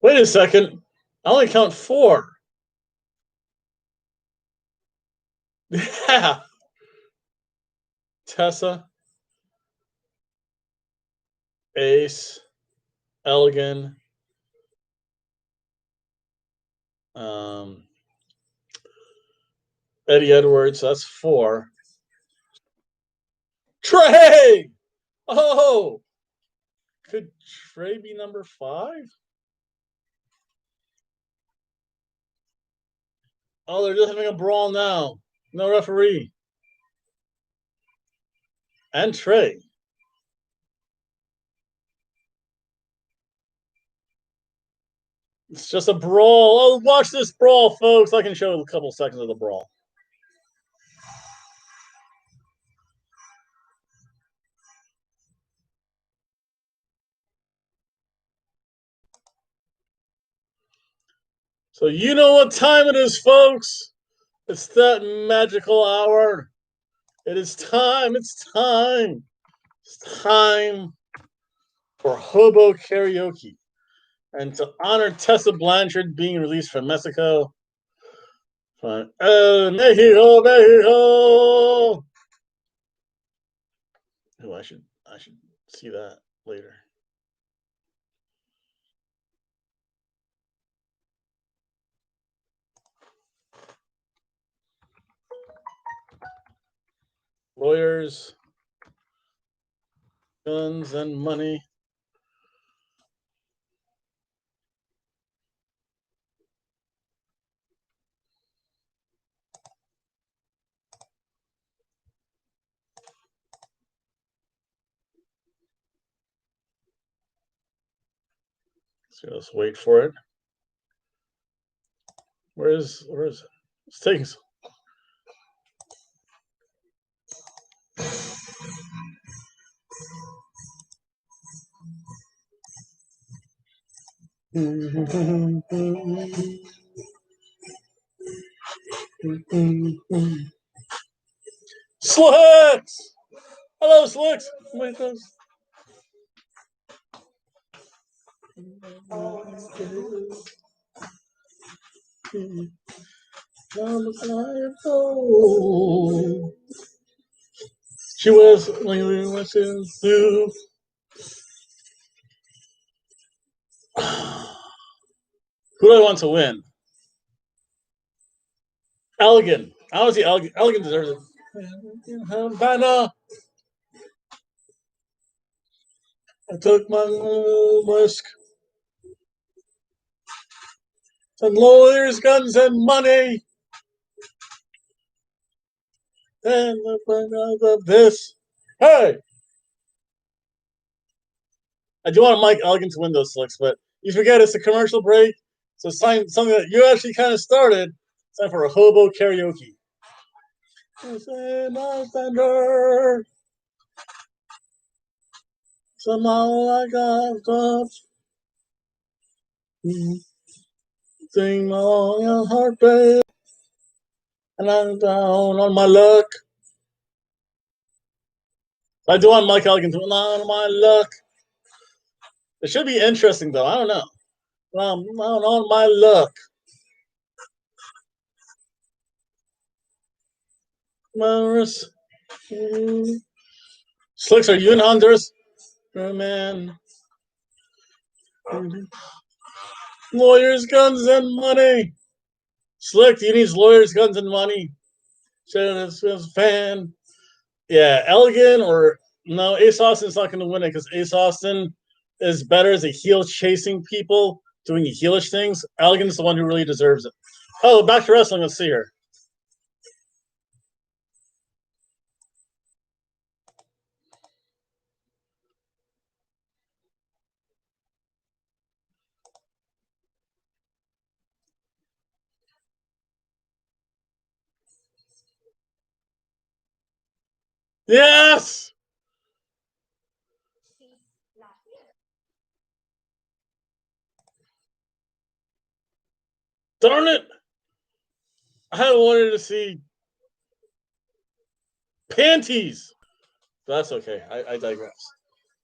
Wait a second. I only count 4. Yeah. Tessa, Ace, Elgin, um, Eddie Edwards. That's 4. Trey. Oh, could Trey be number 5? Oh, they're just having a brawl now. No referee. And Trey. It's just a brawl. Oh, watch this brawl, folks. I can show you a couple seconds of the brawl. So you know what time it is, folks. It's that magical hour. It is time. It's time. It's time for Hobo Karaoke. And to honor Tessa Blanchard being released from Mexico, Mexico, Mexico. Oh, I should see that later. Lawyers, guns, and money. So let's wait for it. Where is it? It's taking so. Slicks! Hello, Slicks! Wait, those. She was when we went to do. Who do I want to win? Elgin. I want to see Elgin. Elgin deserves it. Banner. I took my risk. Some lawyers, guns, and money. And the burners of this. Hey! I do want Mike Elgin to win those slicks, but you forget it's a commercial break. So it's something that you actually kind of started. It's time for a hobo karaoke. Somehow I got touch. Sing my heart, babe. And I'm down on my luck. I do want Mike Elgin to win on my luck. It should be interesting, though. I don't know. I'm on my luck. Honduras. Slicks, are you in Honduras? Oh, man. Lawyers, guns, and money. Slick, he needs lawyers, guns, and money. Fan. Yeah, Elgin or no, Ace Austin's not going to win it because Ace Austin is better as a heel chasing people, doing heelish things. Elgin's the one who really deserves it. Oh, back to wrestling. Let's see here. Yes! Darn it! I wanted to see panties. But that's okay. I digress.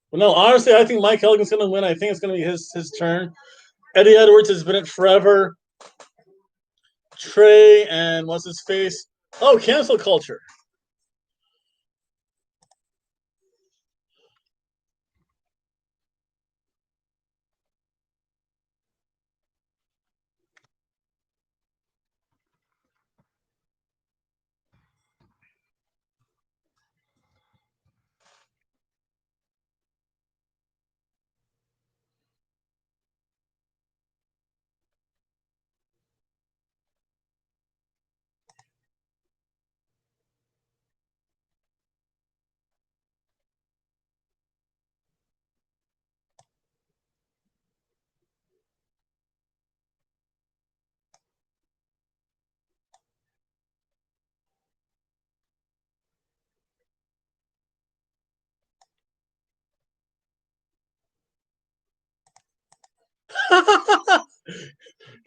But no, honestly, I think Mike Elgin's going to win. I think it's going to be his turn. Eddie Edwards has been it forever. Trey and what's his face? Oh, cancel culture.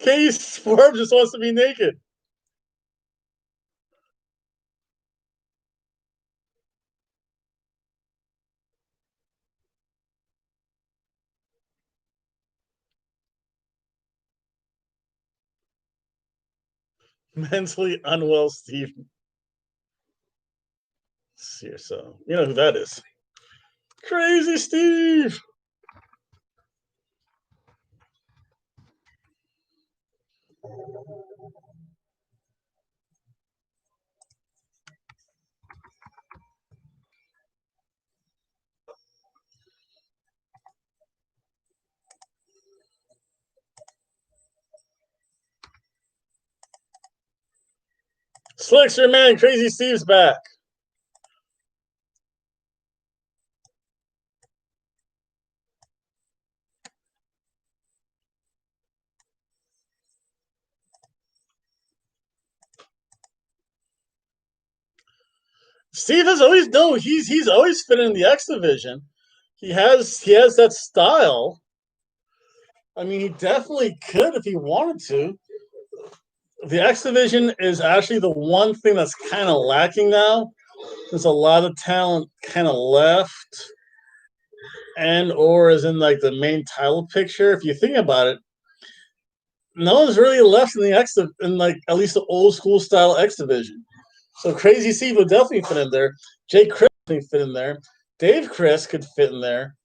Case Swerve just wants to be naked. Mentally unwell Steve. See, so you know who that is. Crazy Steve. Slicks, your man, Crazy Steve's back. Steve has always he's always fit in the X division. He has that style. I mean, he definitely could if he wanted to. The X division is actually the one thing that's kind of lacking now. there's a lot of talent kind of left, and or is in like the main title picture. If you think about it, no one's really left in the in like at least the old school style X division. So Crazy Steve would definitely fit in there. Jay Chris would fit in there. Dave Chris could fit in there.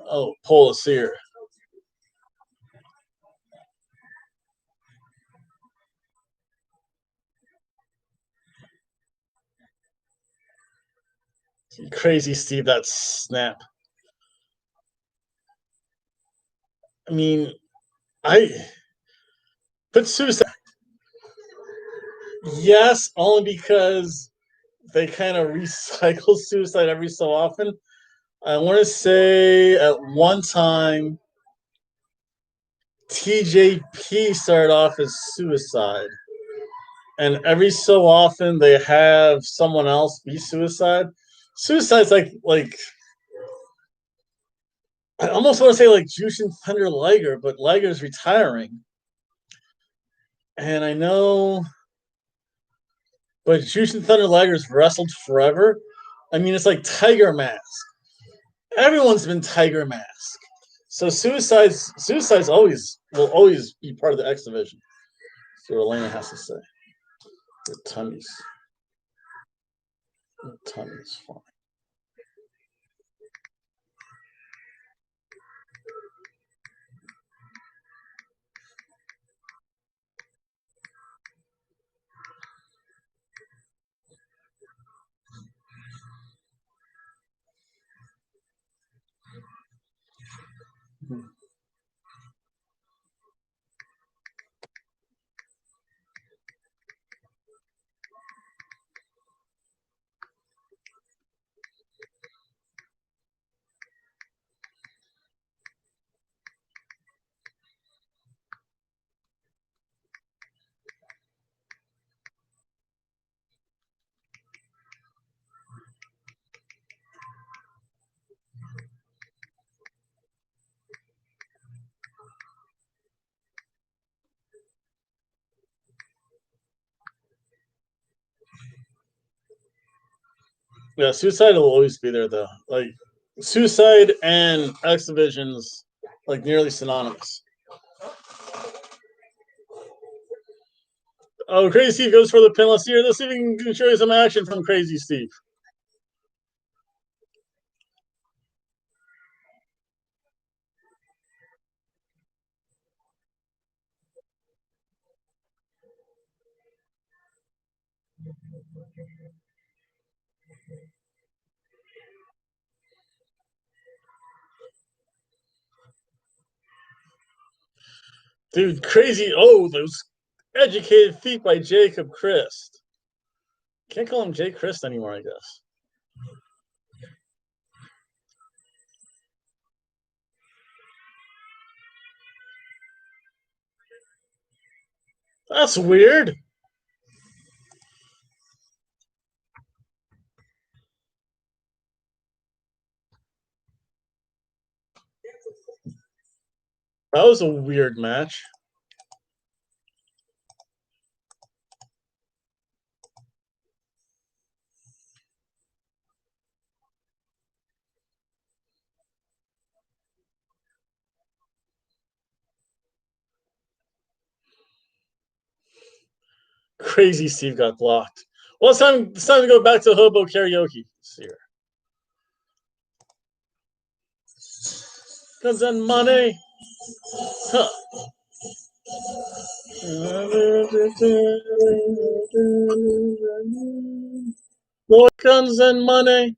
Oh, Paul Sear. Crazy Steve, that snap. I mean, I put Suicide. Yes, only because they kind of recycle Suicide every so often. I want to say at one time, TJP started off as Suicide, and every so often they have someone else be Suicide. Suicide's like I almost want to say like Jushin Thunder Liger, but Liger's retiring, and I know, but Jushin Thunder Liger's wrestled forever. I mean, it's like Tiger Mask. Everyone's been Tiger Mask. So Suicide's always will always be part of the X division. See what Elena has to say. The tummies. The tummies fine. Yeah, Suicide will always be there though. Like Suicide and X Division's like nearly synonymous. Oh, Crazy Steve goes for the pin. Let's see if we can show you some action from Crazy Steve. Dude, crazy. Oh, those educated feet by Jacob Christ. Can't call him Jay Christ anymore, I guess. That's weird. That was a weird match. Crazy Steve got blocked. Well, it's time to go back to Hobo karaoke. Let's see here. Guns and money. Huh. More guns and money.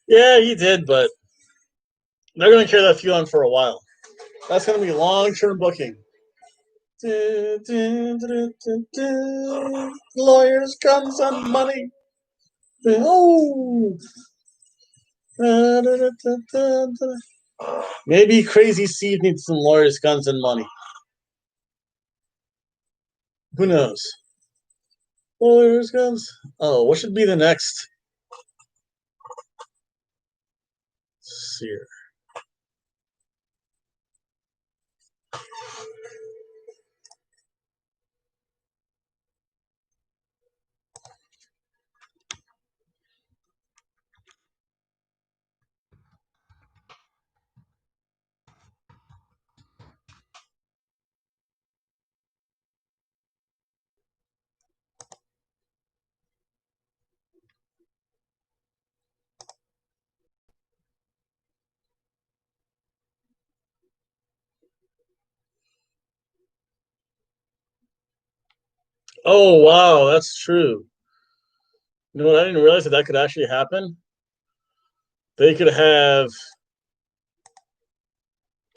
Yeah, he did, but they're going to carry that feud on for a while. That's going to be long-term booking. Lawyers, guns, and money. Oh. Maybe Crazy Steve needs some lawyers, guns, and money. Who knows? Lawyers, guns. Oh, what should be the next? Seer. Oh wow, that's true. You know what? I didn't realize that that could actually happen. They could have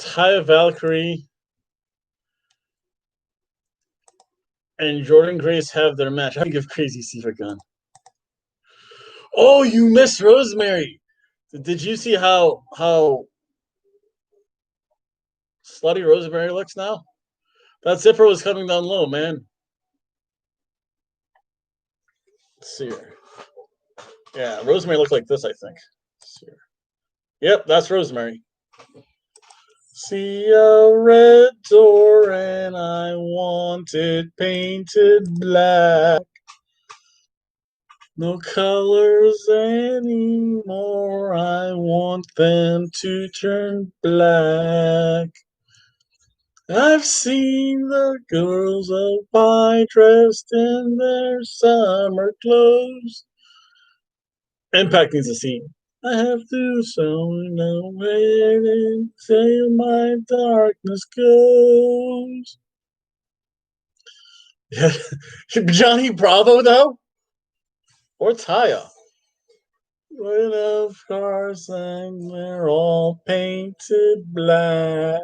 Taya Valkyrie and Jordan Grace have their match. I give Crazy Steve a gun. Oh, you missed Rosemary. Did you see how slutty Rosemary looks now? That zipper was coming down low, man. Let's see her. Yeah, Rosemary looked like this, I think. Let's see her. Yep, that's Rosemary. See a red door and I want it painted black. No colors anymore. I want them to turn black. I've seen the girls of white dressed in their summer clothes. Impact needs a scene. I have to show no way until my darkness goes. Johnny Bravo, though? Or Taya? Rid of cars and they're all painted black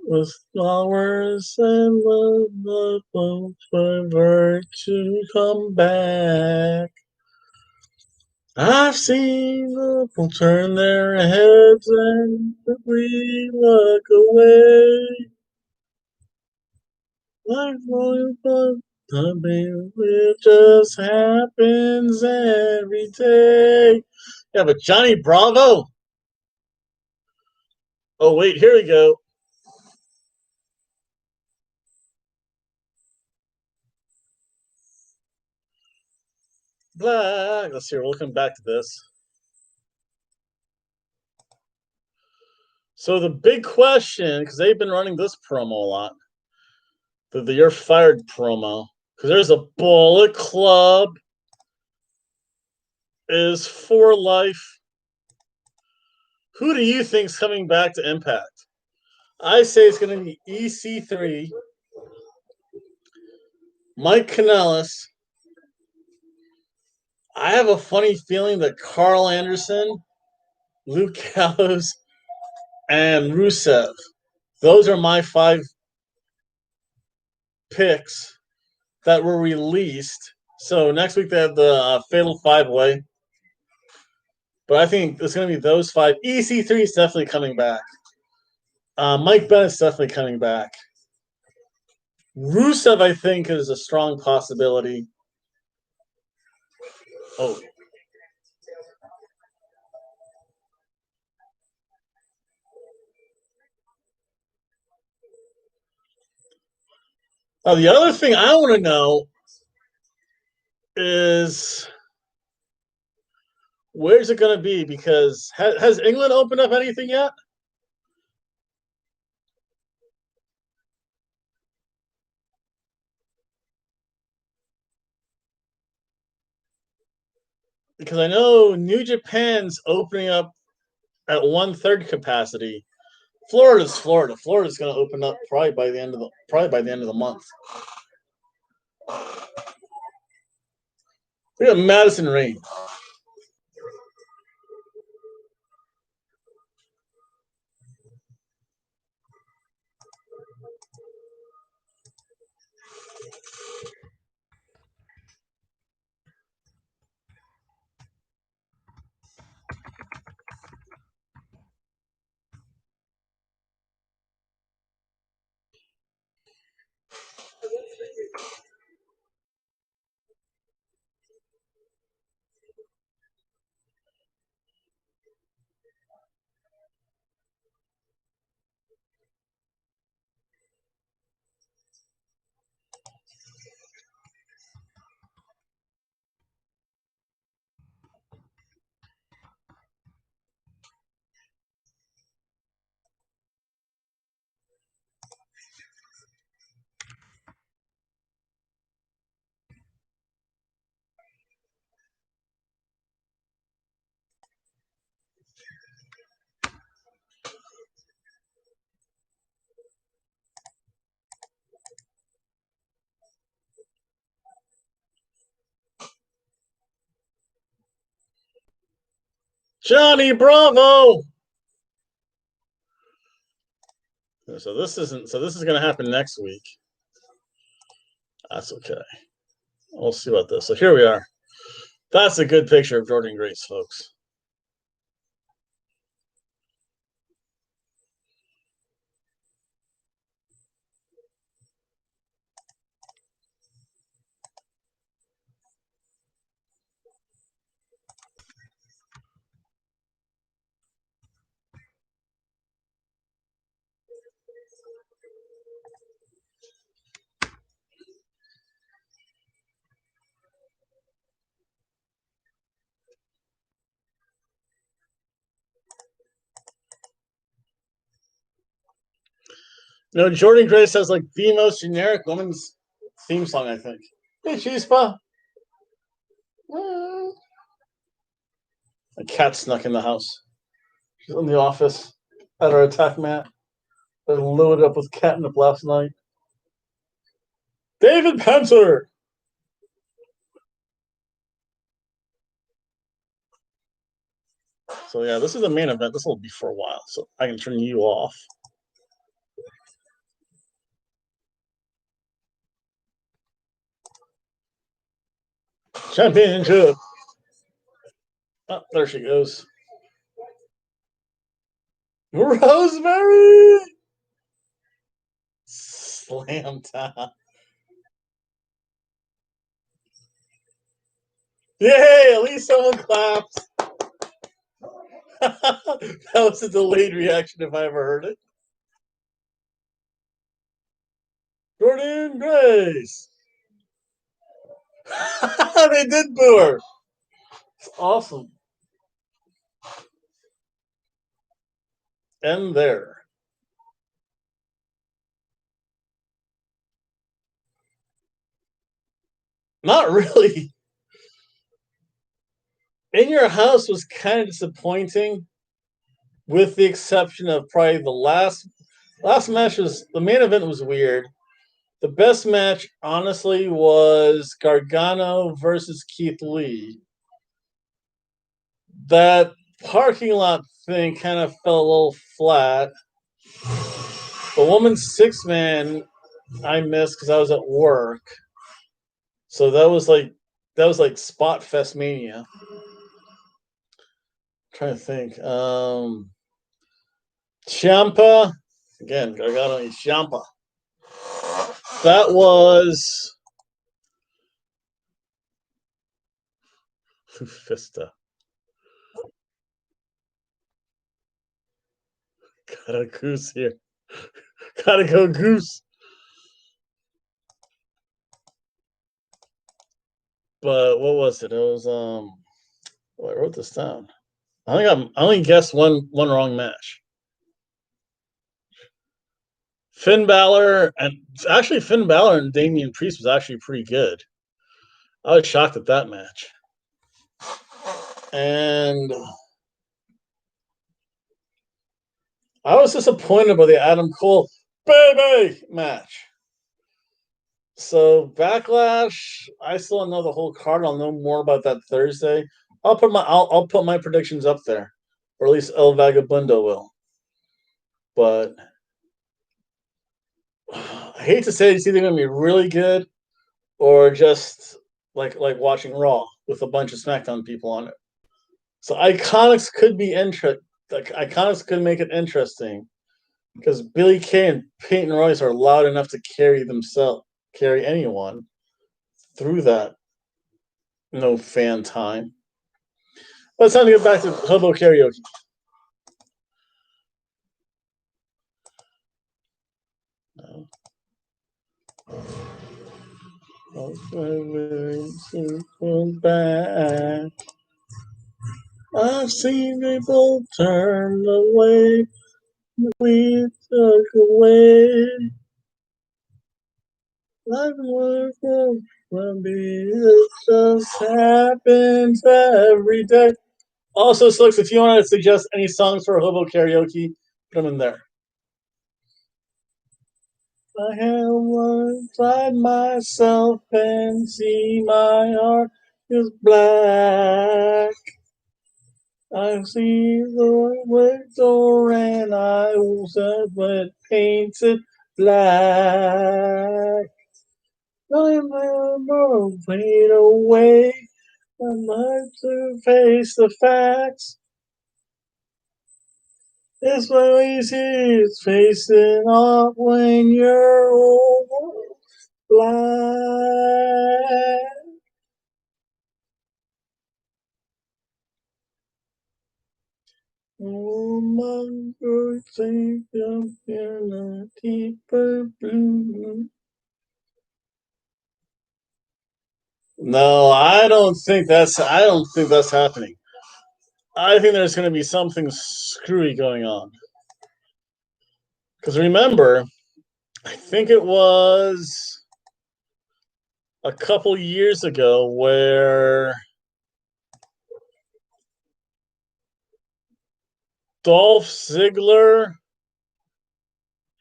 with flowers and the boats were to come back. I've seen people turn their heads and we look away. Like it just happens every day. Yeah, but Johnny Bravo. Oh wait, here we go. Black. Let's see. We're looking back to this. So the big question, because they've been running this promo a lot, the "You're Fired" promo, because there's a Bullet Club is for life. Who do you think's coming back to Impact? I say it's going to be EC3, Mike Kanellis. I have a funny feeling that Carl Anderson, Luke Gallows, and Rusev. Those are my 5 picks that were released. So next week they have the Fatal 5-Way. But I think it's going to be those 5. EC3 is definitely coming back. Mike Bennett's definitely coming back. Rusev, I think, is a strong possibility. Oh. Now, the other thing I want to know is where's it going to be? Because has England opened up anything yet? Because I know New Japan's opening up at 1/3 capacity. Florida's Florida. Florida's going to open up probably by the end of the month. We got Madison Rain. Johnny Bravo. So this isn't. So this is going to happen next week. That's okay. We'll see about this. So here we are. That's a good picture of Jordan Grace, folks. You know, Jordan Grace has like the most generic women's theme song, I think. Hey, Chispa. A cat snuck in the house. She's in the office at our attack mat. They loaded up with catnip last night. David Pencer. So yeah, this is the main event. This will be for a while, so I can turn you off. Championship. Oh, there she goes. Rosemary. Slam time. Yay! At least someone claps. That was a delayed reaction if I ever heard it. Jordan Grace. They did boo her. It's awesome. And there. Not really. In Your House was kind of disappointing, with the exception of probably the last match. Was the main event was weird. The best match, honestly, was Gargano versus Keith Lee. That parking lot thing kind of fell a little flat. The woman's 6-man I missed because I was at work. So that was like Spot Fest Mania. I'm trying to think. Ciampa. Again, Gargano and Ciampa. That was Fista. Got a goose here. Gotta go goose. But what was it? It was I wrote this down. I only guessed one wrong match. Finn Balor and Damian Priest was actually pretty good. I was shocked at that match. And I was disappointed by the Adam Cole baby match. So Backlash, I still don't know the whole card. I'll know more about that Thursday. I'll put my predictions up there, or at least El Vagabundo will. But I hate to say it's either going to be really good or just like watching Raw with a bunch of SmackDown people on it. So Iconics could be interesting. Iconics could make it interesting because Billy Kay and Peyton Royce are loud enough to carry anyone through that no fan time. But it's time to get back to Hobo Karaoke. No. Back. I've seen people turn away. We took away. Life was from me. It just happens every day. Also, Slicks, if you want to suggest any songs for Hobo Karaoke, put them in there. I have one inside myself and see my heart is black. I see the window and I was when painted black. I remember fade away. I like to face the facts. It's so easy, it's facing off when you're all black. Oh, my good Savior, in a deeper blue. No, I don't think that's happening. I think there's going to be something screwy going on. Because remember, I think it was a couple years ago where Dolph Ziggler,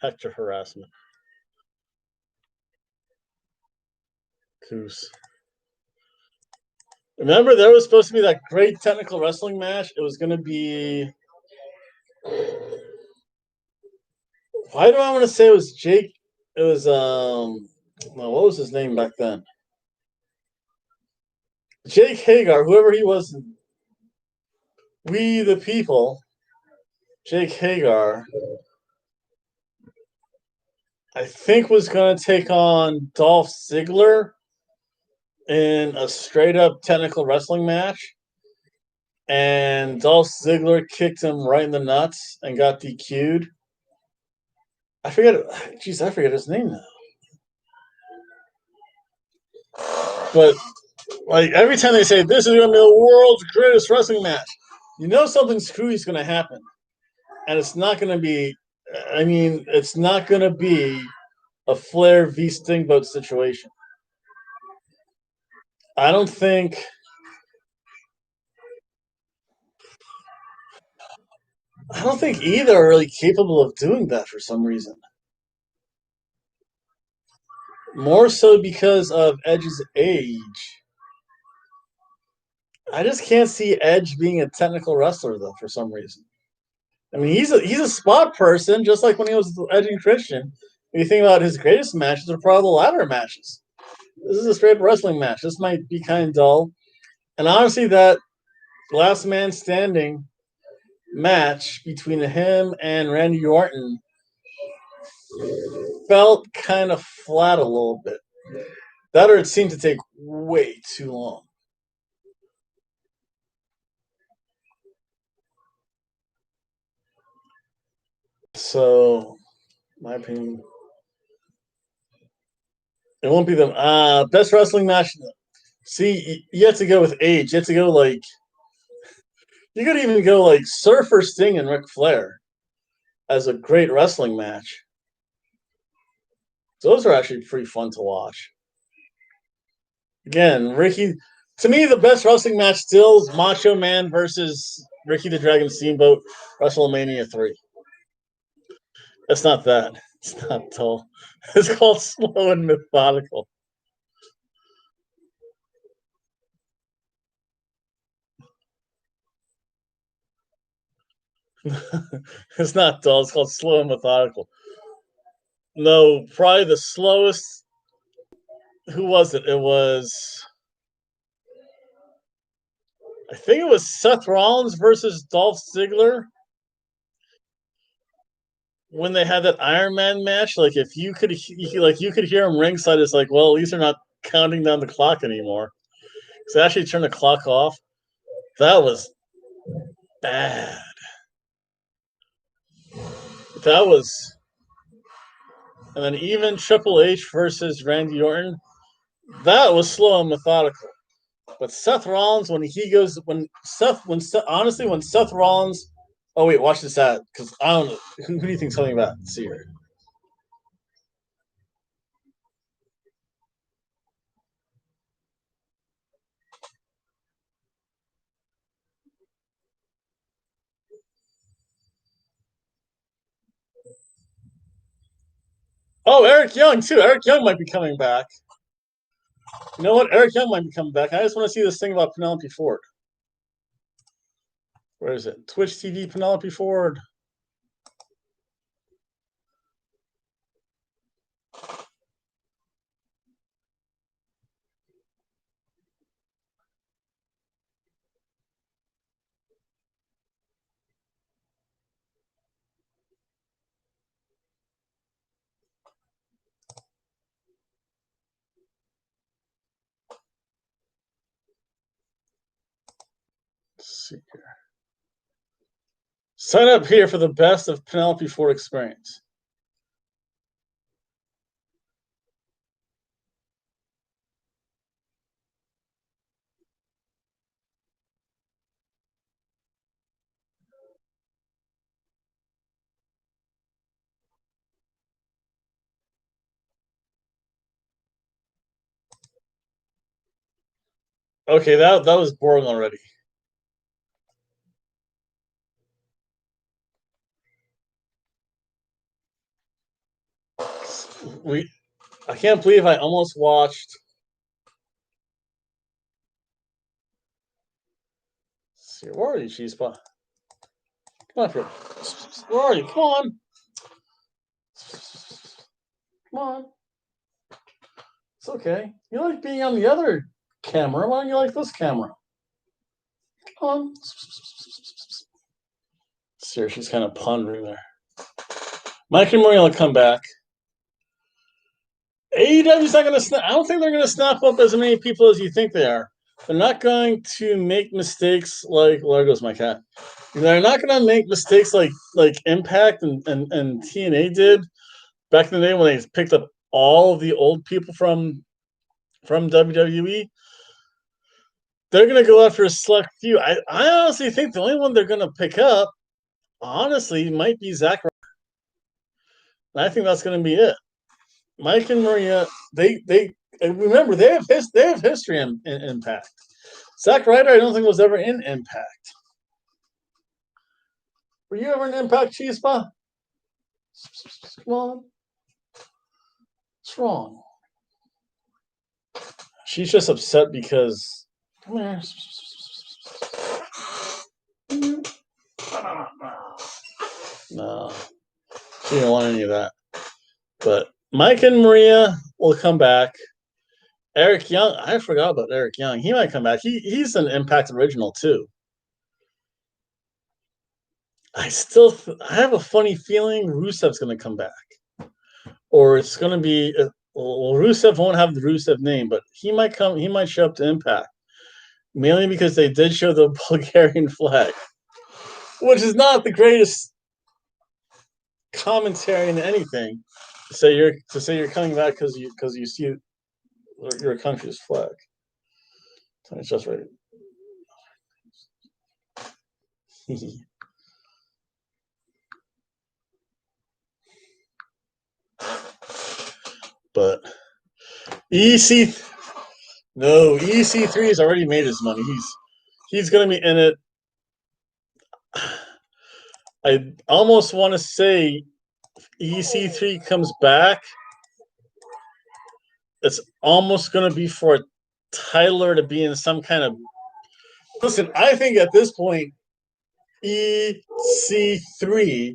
Hector harassment, Coos. Remember, there was supposed to be that great technical wrestling match. It was going to be. Why do I want to say it was Jake? It was well, what was his name back then? Jake Hagar, whoever he was. We the People. Jake Hagar, I think, was going to take on Dolph Ziggler in a straight up technical wrestling match. And Dolph Ziggler kicked him right in the nuts and got DQ'd. I forget. Jeez, I forget his name now. But like every time they say this is going to be the world's greatest wrestling match, you know something screwy is going to happen, and it's not going to be. I mean, it's not going to be a Flair v Steamboat situation. I don't think. I don't think either are really capable of doing that for some reason. More so because of Edge's age. I just can't see Edge being a technical wrestler though for some reason. I mean, he's a spot person, just like when he was Edge and Christian. When you think about his greatest matches are probably the ladder matches. This is a straight wrestling match. This might be kind of dull, and honestly, that last man standing match between him and Randy Orton felt kind of flat a little bit. That or it seemed to take way too long. So, my opinion, it won't be the best wrestling match. See, you have to go with age. You have to go like you could even go like Surfer Sting and Ric Flair as a great wrestling match. Those are actually pretty fun to watch. Again, Ricky. To me, the best wrestling match still is Macho Man versus Ricky the Dragon Steamboat, WrestleMania 3. It's not that. It's not dull. It's called Slow and Methodical. It's not dull. It's called Slow and Methodical. No, probably the slowest. Who was it? It was. I think it was Seth Rollins versus Dolph Ziggler when they had that Iron Man match. Like if you could hear him ringside. It's like, well, at least they're not counting down the clock anymore. So they actually turned the clock off. That was bad. That was, and then even Triple H versus Randy Orton. That was slow and methodical. But Seth Rollins, when Seth, honestly, when Seth Rollins, oh wait, watch this ad because I don't know who do you think's coming back? Let's see here. Oh, Eric Young too. Eric Young might be coming back. You know what? Eric Young might be coming back. I just want to see this thing about Penelope Ford. Where is it? Twitch TV Penelope Ford. Let's see here. Sign up here for the best of Penelope Ford experience. Okay, that was boring already. I can't believe I almost watched. Let's see, where are you, Cheese Spot? Come on, where are you? Come on. Come on. It's okay. You like being on the other camera. Why don't you like this camera? Come on. Seriously, she's kind of pondering there. Mike and Maria will come back. AEW's not going to snap. I don't think they're going to snap up as many people as you think they are. They're not going to make mistakes like there goes my cat. They're not going to make mistakes like Impact and TNA did back in the day when they picked up all of the old people from WWE. They're going to go after a select few. I honestly think the only one they're going to pick up, honestly, might be Zack Ryder. And I think that's going to be it. Mike and Maria, they remember they have history in Impact. Zack Ryder, I don't think was ever in Impact. Were you ever in Impact, Cheeseba? Come on. What's wrong? She's just upset because. Come here. No. She didn't want any of that. But Mike and Maria will come back. Eric Young, I forgot about Eric Young. He might come back. He's an Impact original too. I have a funny feeling Rusev's going to come back, or it's going to be. Well, Rusev won't have the Rusev name, but he might come. He might show up to Impact, mainly because they did show the Bulgarian flag, which is not the greatest commentary in anything. To say you're coming back because you see your country's flag. It's just right. But EC3 has already made his money. He's going to be in it. I almost want to say EC3 comes back. It's almost going to be for Tyler to be in some kind of. Listen, I think at this point, EC3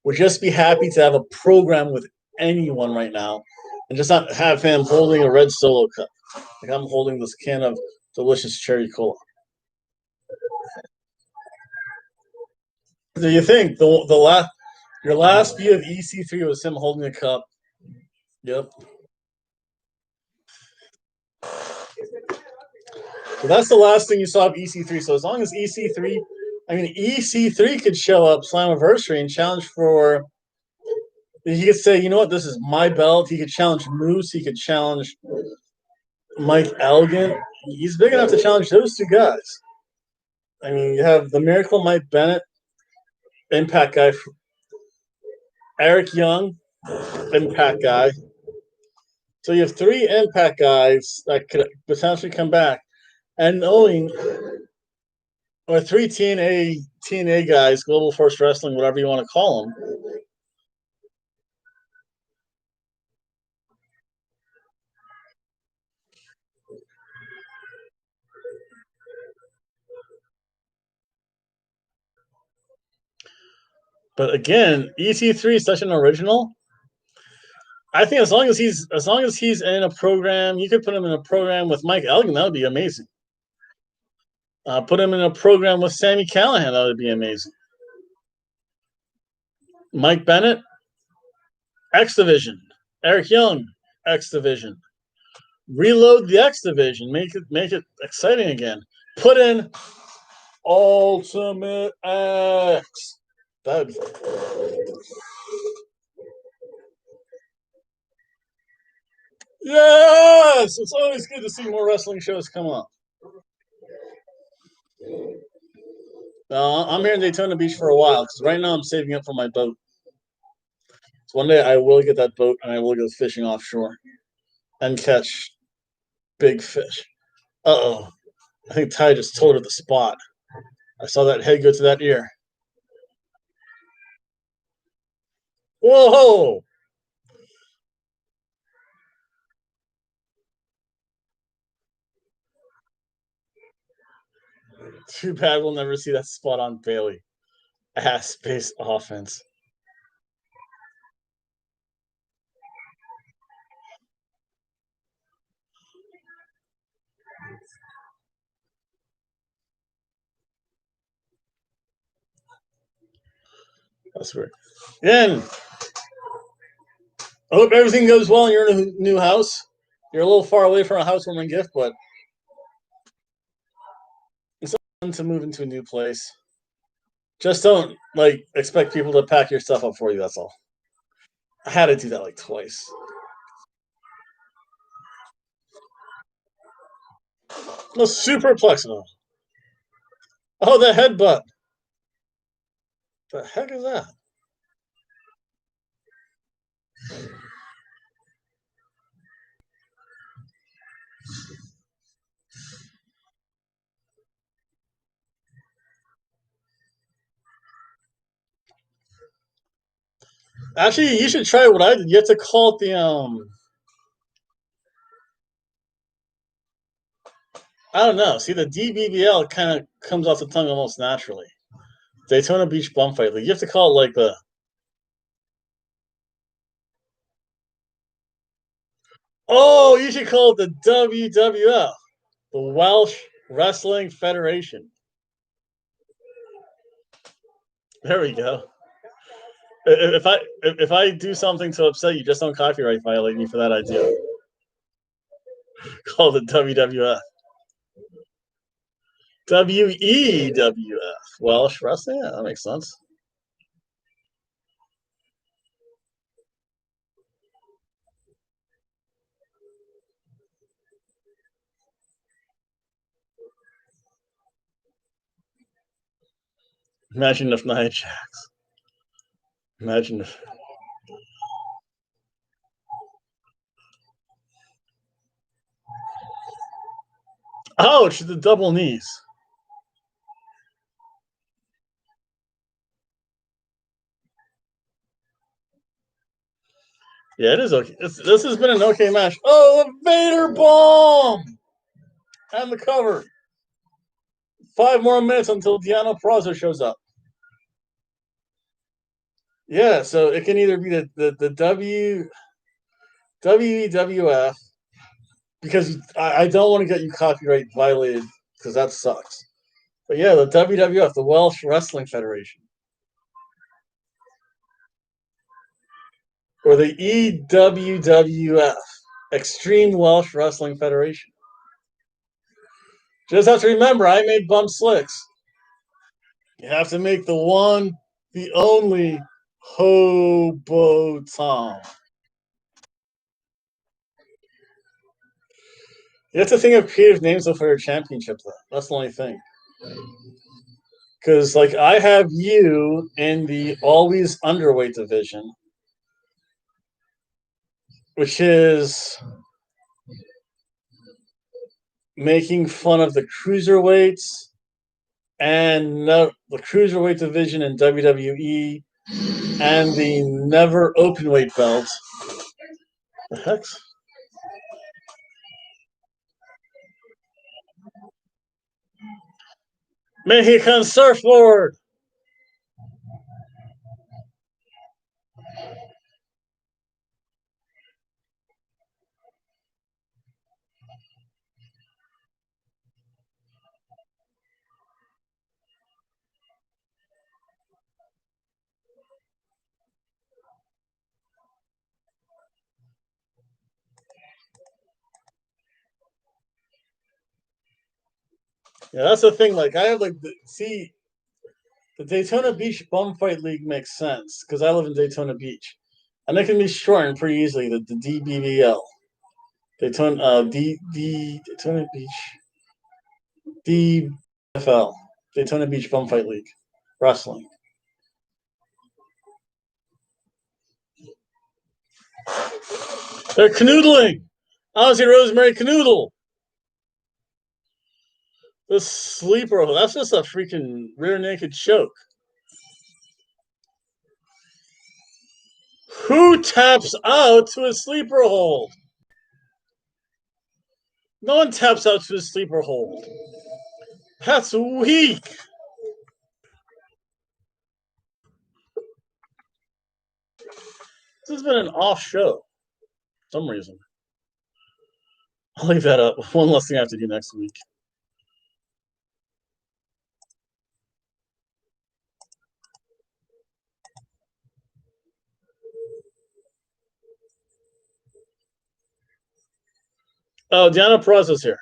would just be happy to have a program with anyone right now and just not have him holding a red Solo cup. Like I'm holding this can of delicious cherry cola. Do you think your last view of EC3 was him holding a cup? Yep. So that's the last thing you saw of EC3. So as long as EC3 could show up Slammiversary and challenge for. He could say, you know what, this is my belt. He could challenge Moose. He could challenge Mike Elgin. He's big enough to challenge those two guys. I mean, you have the Miracle Mike Bennett, Impact guy. Eric Young, Impact guy. So you have three Impact guys that could potentially come back. And or three TNA guys, Global Force Wrestling, whatever you want to call them. But again, EC3 is such an original. I think as long as he's in a program, you could put him in a program with Mike Elgin. That would be amazing. Put him in a program with Sammy Callahan. That would be amazing. Mike Bennett, X Division. Eric Young, X Division. Reload the X Division. Make it exciting again. Put in Ultimate X. That'd be yes. It's always good to see more wrestling shows come up. I'm here in Daytona Beach for a while because right now I'm saving up for my boat. So one day I will get that boat and I will go fishing offshore and catch big fish. Uh-oh. I think Ty just told her the spot. I saw that head go to that ear. Whoa! Too bad we'll never see that spot on Bailey. Ass-based offense. That's weird. Again, I hope everything goes well in your new house. You're a little far away from a housewarming gift, but it's fun to move into a new place. Just don't expect people to pack your stuff up for you. That's all. I had to do that twice. The super flexible. Oh, the headbutt. The heck is that? Actually, you should try what I did. You have to call it the I don't know. See, the DBBL kind of comes off the tongue almost naturally. Daytona Beach Bum Fight League. You have to call it the. Oh, you should call it the WWF, the Welsh Wrestling Federation. There we go. If I do something to upset you, just don't copyright violate me for that idea. Call it WWF. WEWF. Welsh Wrestling? Yeah, that makes sense. Imagine if Nia Jax. Imagine if. Ouch! The double knees. Yeah, it is okay. This has been an okay match. Oh, the Vader bomb! And the cover. 5 more minutes until Deanna Prazo shows up. Yeah, so it can either be the WWF, because I don't want to get you copyright violated because that sucks. But yeah, the WWF, the Welsh Wrestling Federation. Or the EWWF, Extreme Welsh Wrestling Federation. Just have to remember, I made bump slicks. You have to make the one, the only Hobo Tom. You have to think of creative names for your championship, though. That's the only thing. Because, I have you in the always underweight division, which is making fun of the cruiserweights and the cruiserweight division in WWE and the never openweight belt. The heck? Mexican surfboard. Yeah, that's the thing. Like I have see the Daytona Beach Bum Fight League makes sense because I live in Daytona Beach, and it can be shortened pretty easily. The DBVL, Daytona Beach DFL, Daytona Beach Bum Fight League, wrestling. They're canoodling. Ozzy Rosemary canoodle. The sleeper. That's just a freaking rear naked choke. Who taps out to a sleeper hold? No one taps out to a sleeper hold. That's weak. This has been an off show for some reason. I'll leave that up. One less thing I have to do next week. Oh, Deanna Perez here.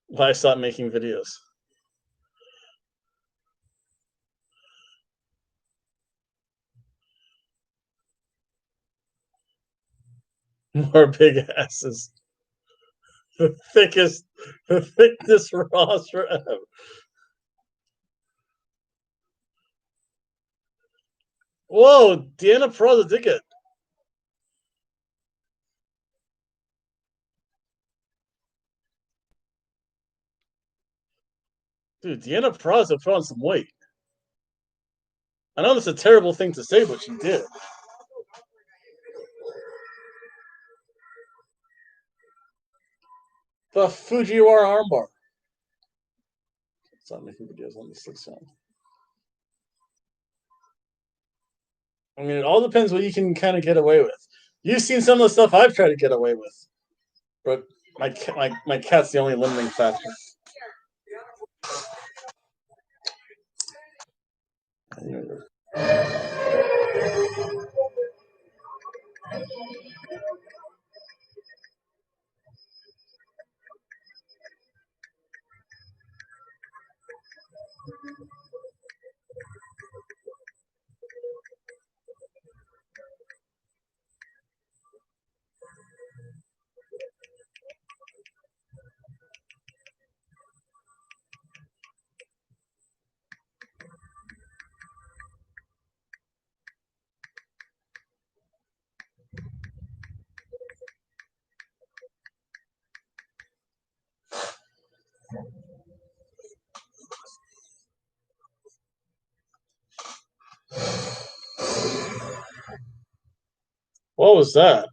Why I stopped making videos. More big asses. The thickest roster ever. Whoa, Deanna Perez did it. Dude, Deanna Perez put on some weight. I know that's a terrible thing to say, but she did. The Fujiwara armbar. Stop making videos on this sound. I mean, it all depends what you can kind of get away with. You've seen some of the stuff I've tried to get away with, but my cat's the only limiting factor. What was that?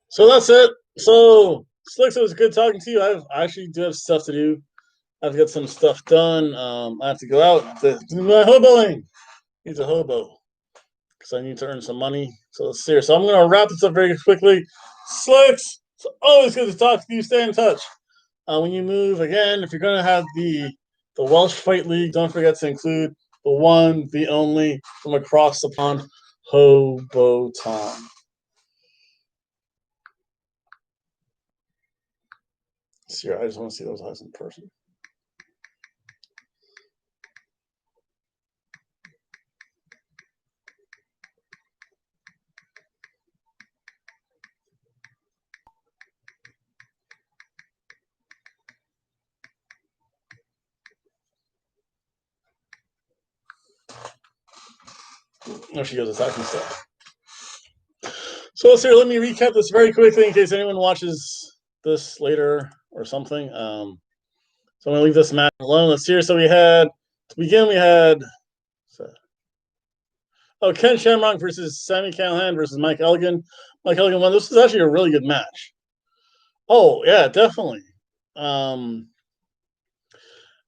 So that's it. So Slicks, it was good talking to you. I actually do have stuff to do. I've got some stuff done. I have to go out to do my hoboing. He's a hobo because I need to earn some money. So let's see. So I'm going to wrap this up very quickly. Slicks, it's always good to talk to you. Stay in touch. When you move again, if you're going to have the Welsh Fight League, don't forget to include the one, the only from across the pond, Hobo Tom. See, I just want to see those eyes in person. There she goes, attacking stuff. So let's see. Let me recap this very quickly in case anyone watches this later or something. So I'm gonna leave this match alone. Let's see. So we had to begin. We had Ken Shamrock versus Sami Callihan versus Mike Elgin. Mike Elgin won. This was actually a really good match. Oh yeah, definitely. I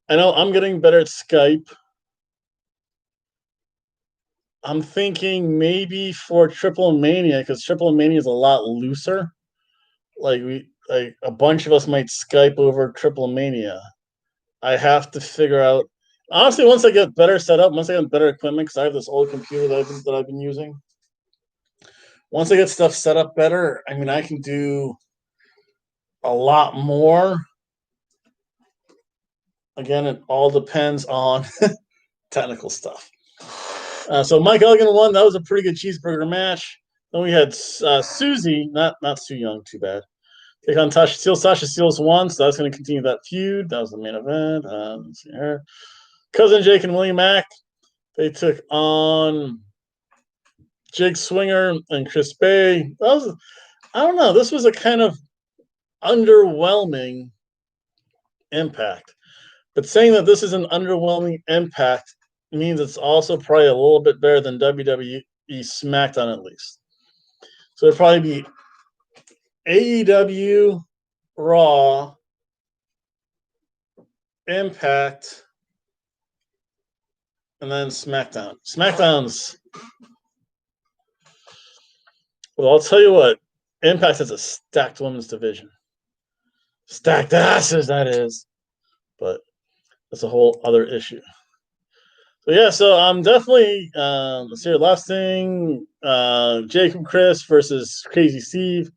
know I'm getting better at Skype. I'm thinking maybe for Triple Mania, because Triple Mania is a lot looser. Like a bunch of us might Skype over Triple Mania. I have to figure out. Honestly, once I get better set up, once I get better equipment, because I have this old computer that I've been using. Once I get stuff set up better, I mean, I can do a lot more. Again, it all depends on technical stuff. So Mike Elgin won. That was a pretty good cheeseburger match. Then we had Susie, not Sue Young, too bad. Take on Tasha Steelz. Tasha Steelz won, so that's going to continue that feud. That was the main event. Let's see here. Cousin Jake and William Mack. They took on Jake Swinger and Chris Bay. That was, I don't know. This was a kind of underwhelming Impact. But saying that this is an underwhelming Impact means it's also probably a little bit better than WWE SmackDown at least. So it'd probably be AEW, Raw, Impact, and then SmackDown. SmackDown's, well, I'll tell you what, Impact has a stacked women's division. Stacked asses, that is. But that's a whole other issue. So yeah, so I'm definitely let's see. Last thing, Jacob Chris versus Crazy Steve.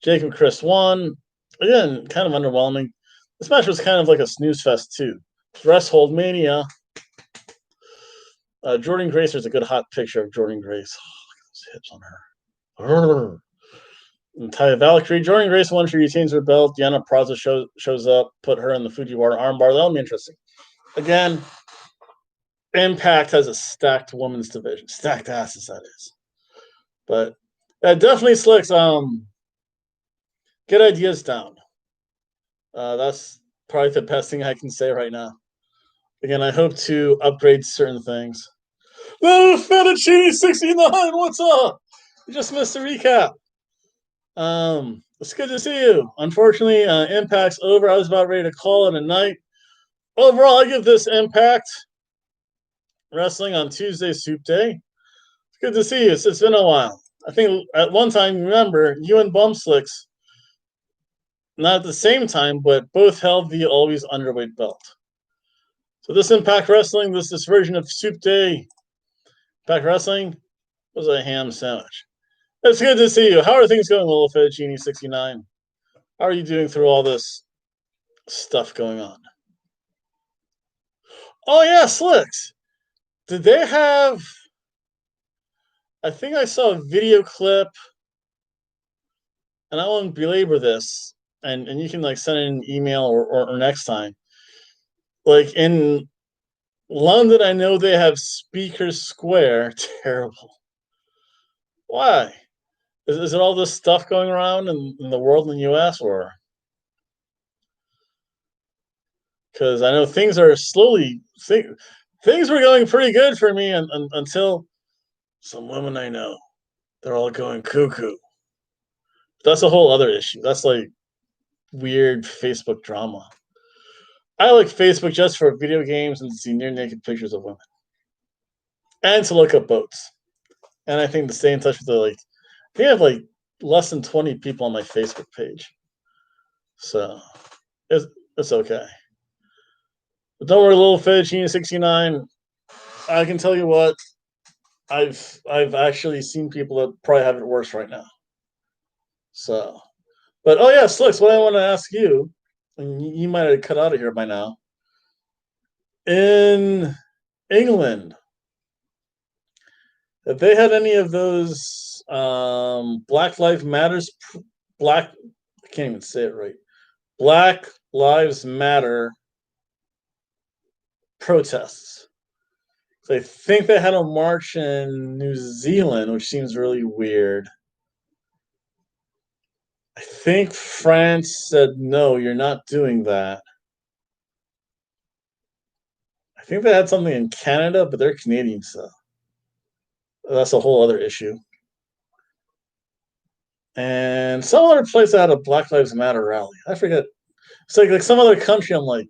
Jacob Chris won. Again, kind of underwhelming. This match was kind of like a snooze fest too. Threshold Mania. Jordan Grace. There's a good hot picture of Jordan Grace. Oh, look at those hips on her. And Taya Valkyrie. Jordan Grace won. She retains her belt. Deanna Praza shows up. Put her in the Fujiwara armbar. That'll be interesting. Again, Impact has a stacked women's division. Stacked asses, that is. But definitely Slicks. Get ideas down. That's probably the best thing I can say right now. Again, I hope to upgrade certain things. Oh, Fettuccine 69, what's up? You just missed the recap. It's good to see you. Unfortunately, Impact's over. I was about ready to call it a night. Overall, I give this Impact Wrestling on Tuesday Soup Day. It's good to see you. It's been a while. I think at one time, remember, you and Bumslicks, not at the same time, but both held the always underweight belt. So this Impact Wrestling, this version of Soup Day Impact Wrestling was a ham sandwich. It's good to see you. How are things going, Little Fettuccine 69? How are you doing through all this stuff going on? Oh yeah, Slicks. Did they have? I think I saw a video clip, and I won't belabor this, and you can like send an email or next time. Like in London, I know they have Speakers Square. Terrible. Why? Is it all this stuff going around in the world in the U.S. or? Because I know things are slowly things were going pretty good for me until some women I know, they're all going cuckoo. That's a whole other issue. That's like weird Facebook drama. I like Facebook just for video games and to see near naked pictures of women, and to look up boats. And I think to stay in touch with I think I have like less than 20 people on my Facebook page, so it's okay. But don't worry, little Fettuccine 69. I can tell you what, I've actually seen people that probably have it worse right now. So, but oh yeah, Slicks, what I want to ask you, and you might have cut out of here by now. In England, have they had any of those Black Lives Matters I can't even say it right. Black Lives Matter protests? So I think they had a march in New Zealand, which seems really weird. I think France said, no, you're not doing that. think they had something in Canada, but they're Canadian, so that's a whole other issue. And some other place that had a Black Lives Matter rally. I forget. It's like some other country. I'm like,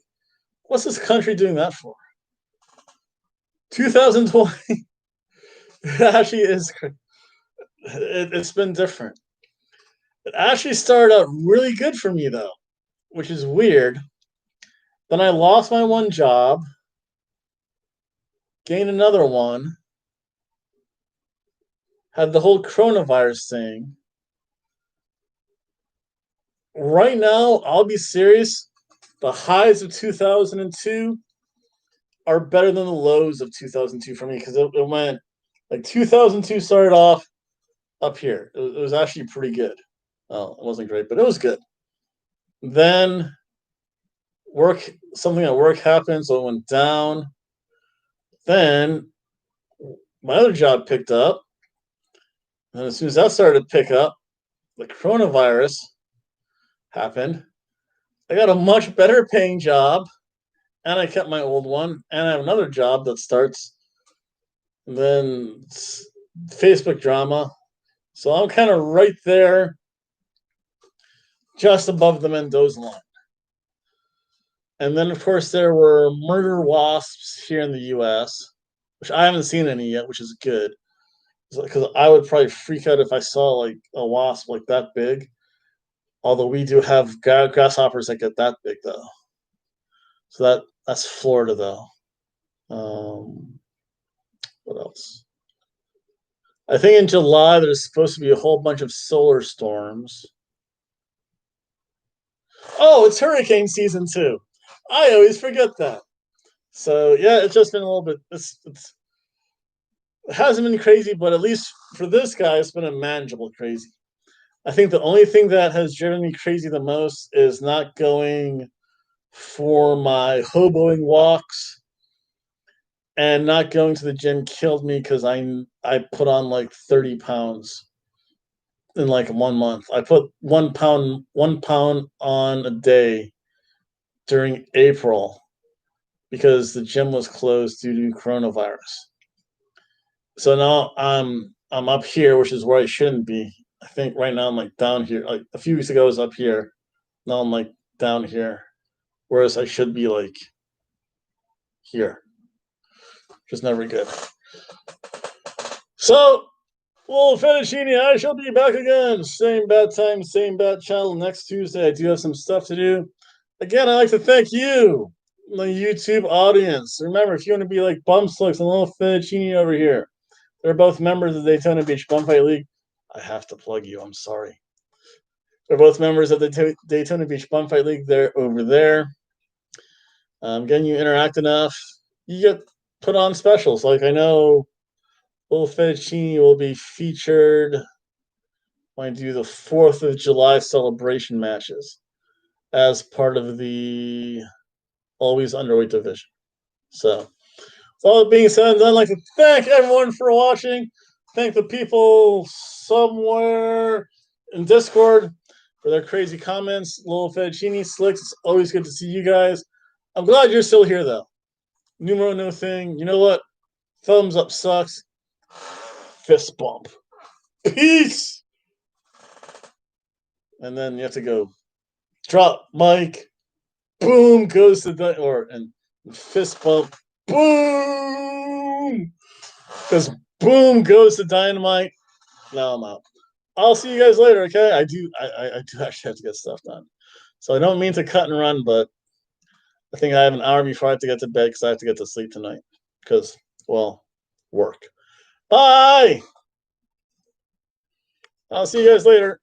what's this country doing that for? 2020. It actually is. It's been different. It actually started out really good for me, though, which is weird. Then I lost my one job, gained another one, had the whole coronavirus thing. Right now, I'll be serious. The highs of 2002 are better than the lows of 2002 for me because it went like 2002 started off up here. It was actually pretty good. Well, it wasn't great, but it was good. Then something at work happened, so it went down. Then my other job picked up. And as soon as that started to pick up, the coronavirus happened. I got a much better paying job, and I kept my old one, and I have another job that starts. And then Facebook drama. So I'm kind of right there, just above the Mendoza line. And then, of course, there were murder wasps here in the U.S., which I haven't seen any yet, which is good. Because I would probably freak out if I saw like a wasp like that big. Although we do have grasshoppers that get that big, though. So that's Florida, though. What else? I think in July there's supposed to be a whole bunch of solar storms. Oh, it's hurricane season too. I always forget that. So yeah, it's just been a little bit. It hasn't been crazy, but at least for this guy, it's been a manageable crazy. I think the only thing that has driven me crazy the most is not going for my hoboing walks and not going to the gym killed me because I put on like 30 pounds in like 1 month. I put 1 pound on a day during April because the gym was closed due to coronavirus. So now I'm up here, which is where I shouldn't be. I think right now I'm like down here. Like a few weeks ago I was up here. Now I'm like down here. Whereas I should be like here. Which is never good. So well, Fettuccine, I shall be back again. Same bad time, same bad channel next Tuesday. I do have some stuff to do. Again, I'd like to thank you, the YouTube audience. Remember, if you want to be like Bumslicks and Little Fettuccine over here, they're both members of the Daytona Beach Bumfight League. I have to plug you. I'm sorry. They're both members of the Daytona Beach Bumfight League. They're over there. Getting you interact enough, you get put on specials. Like I know Little Fettuccine will be featured when I do the 4th of July celebration matches as part of the Always Underweight division. So, with all that being said, I'd like to thank everyone for watching. Thank the people somewhere in Discord for their crazy comments. Little Fettuccine, Slicks, it's always good to see you guys. I'm glad you're still here, though. Numero no thing. You know what? Thumbs up sucks. Fist bump. Peace! And then you have to go drop mic. Boom goes the and fist bump. Boom! Because boom goes to dynamite. Now I'm out. I'll see you guys later, okay? I do actually have to get stuff done. So I don't mean to cut and run, but I think I have an hour before I have to get to bed because I have to get to sleep tonight. Because, well, work. Bye! I'll see you guys later.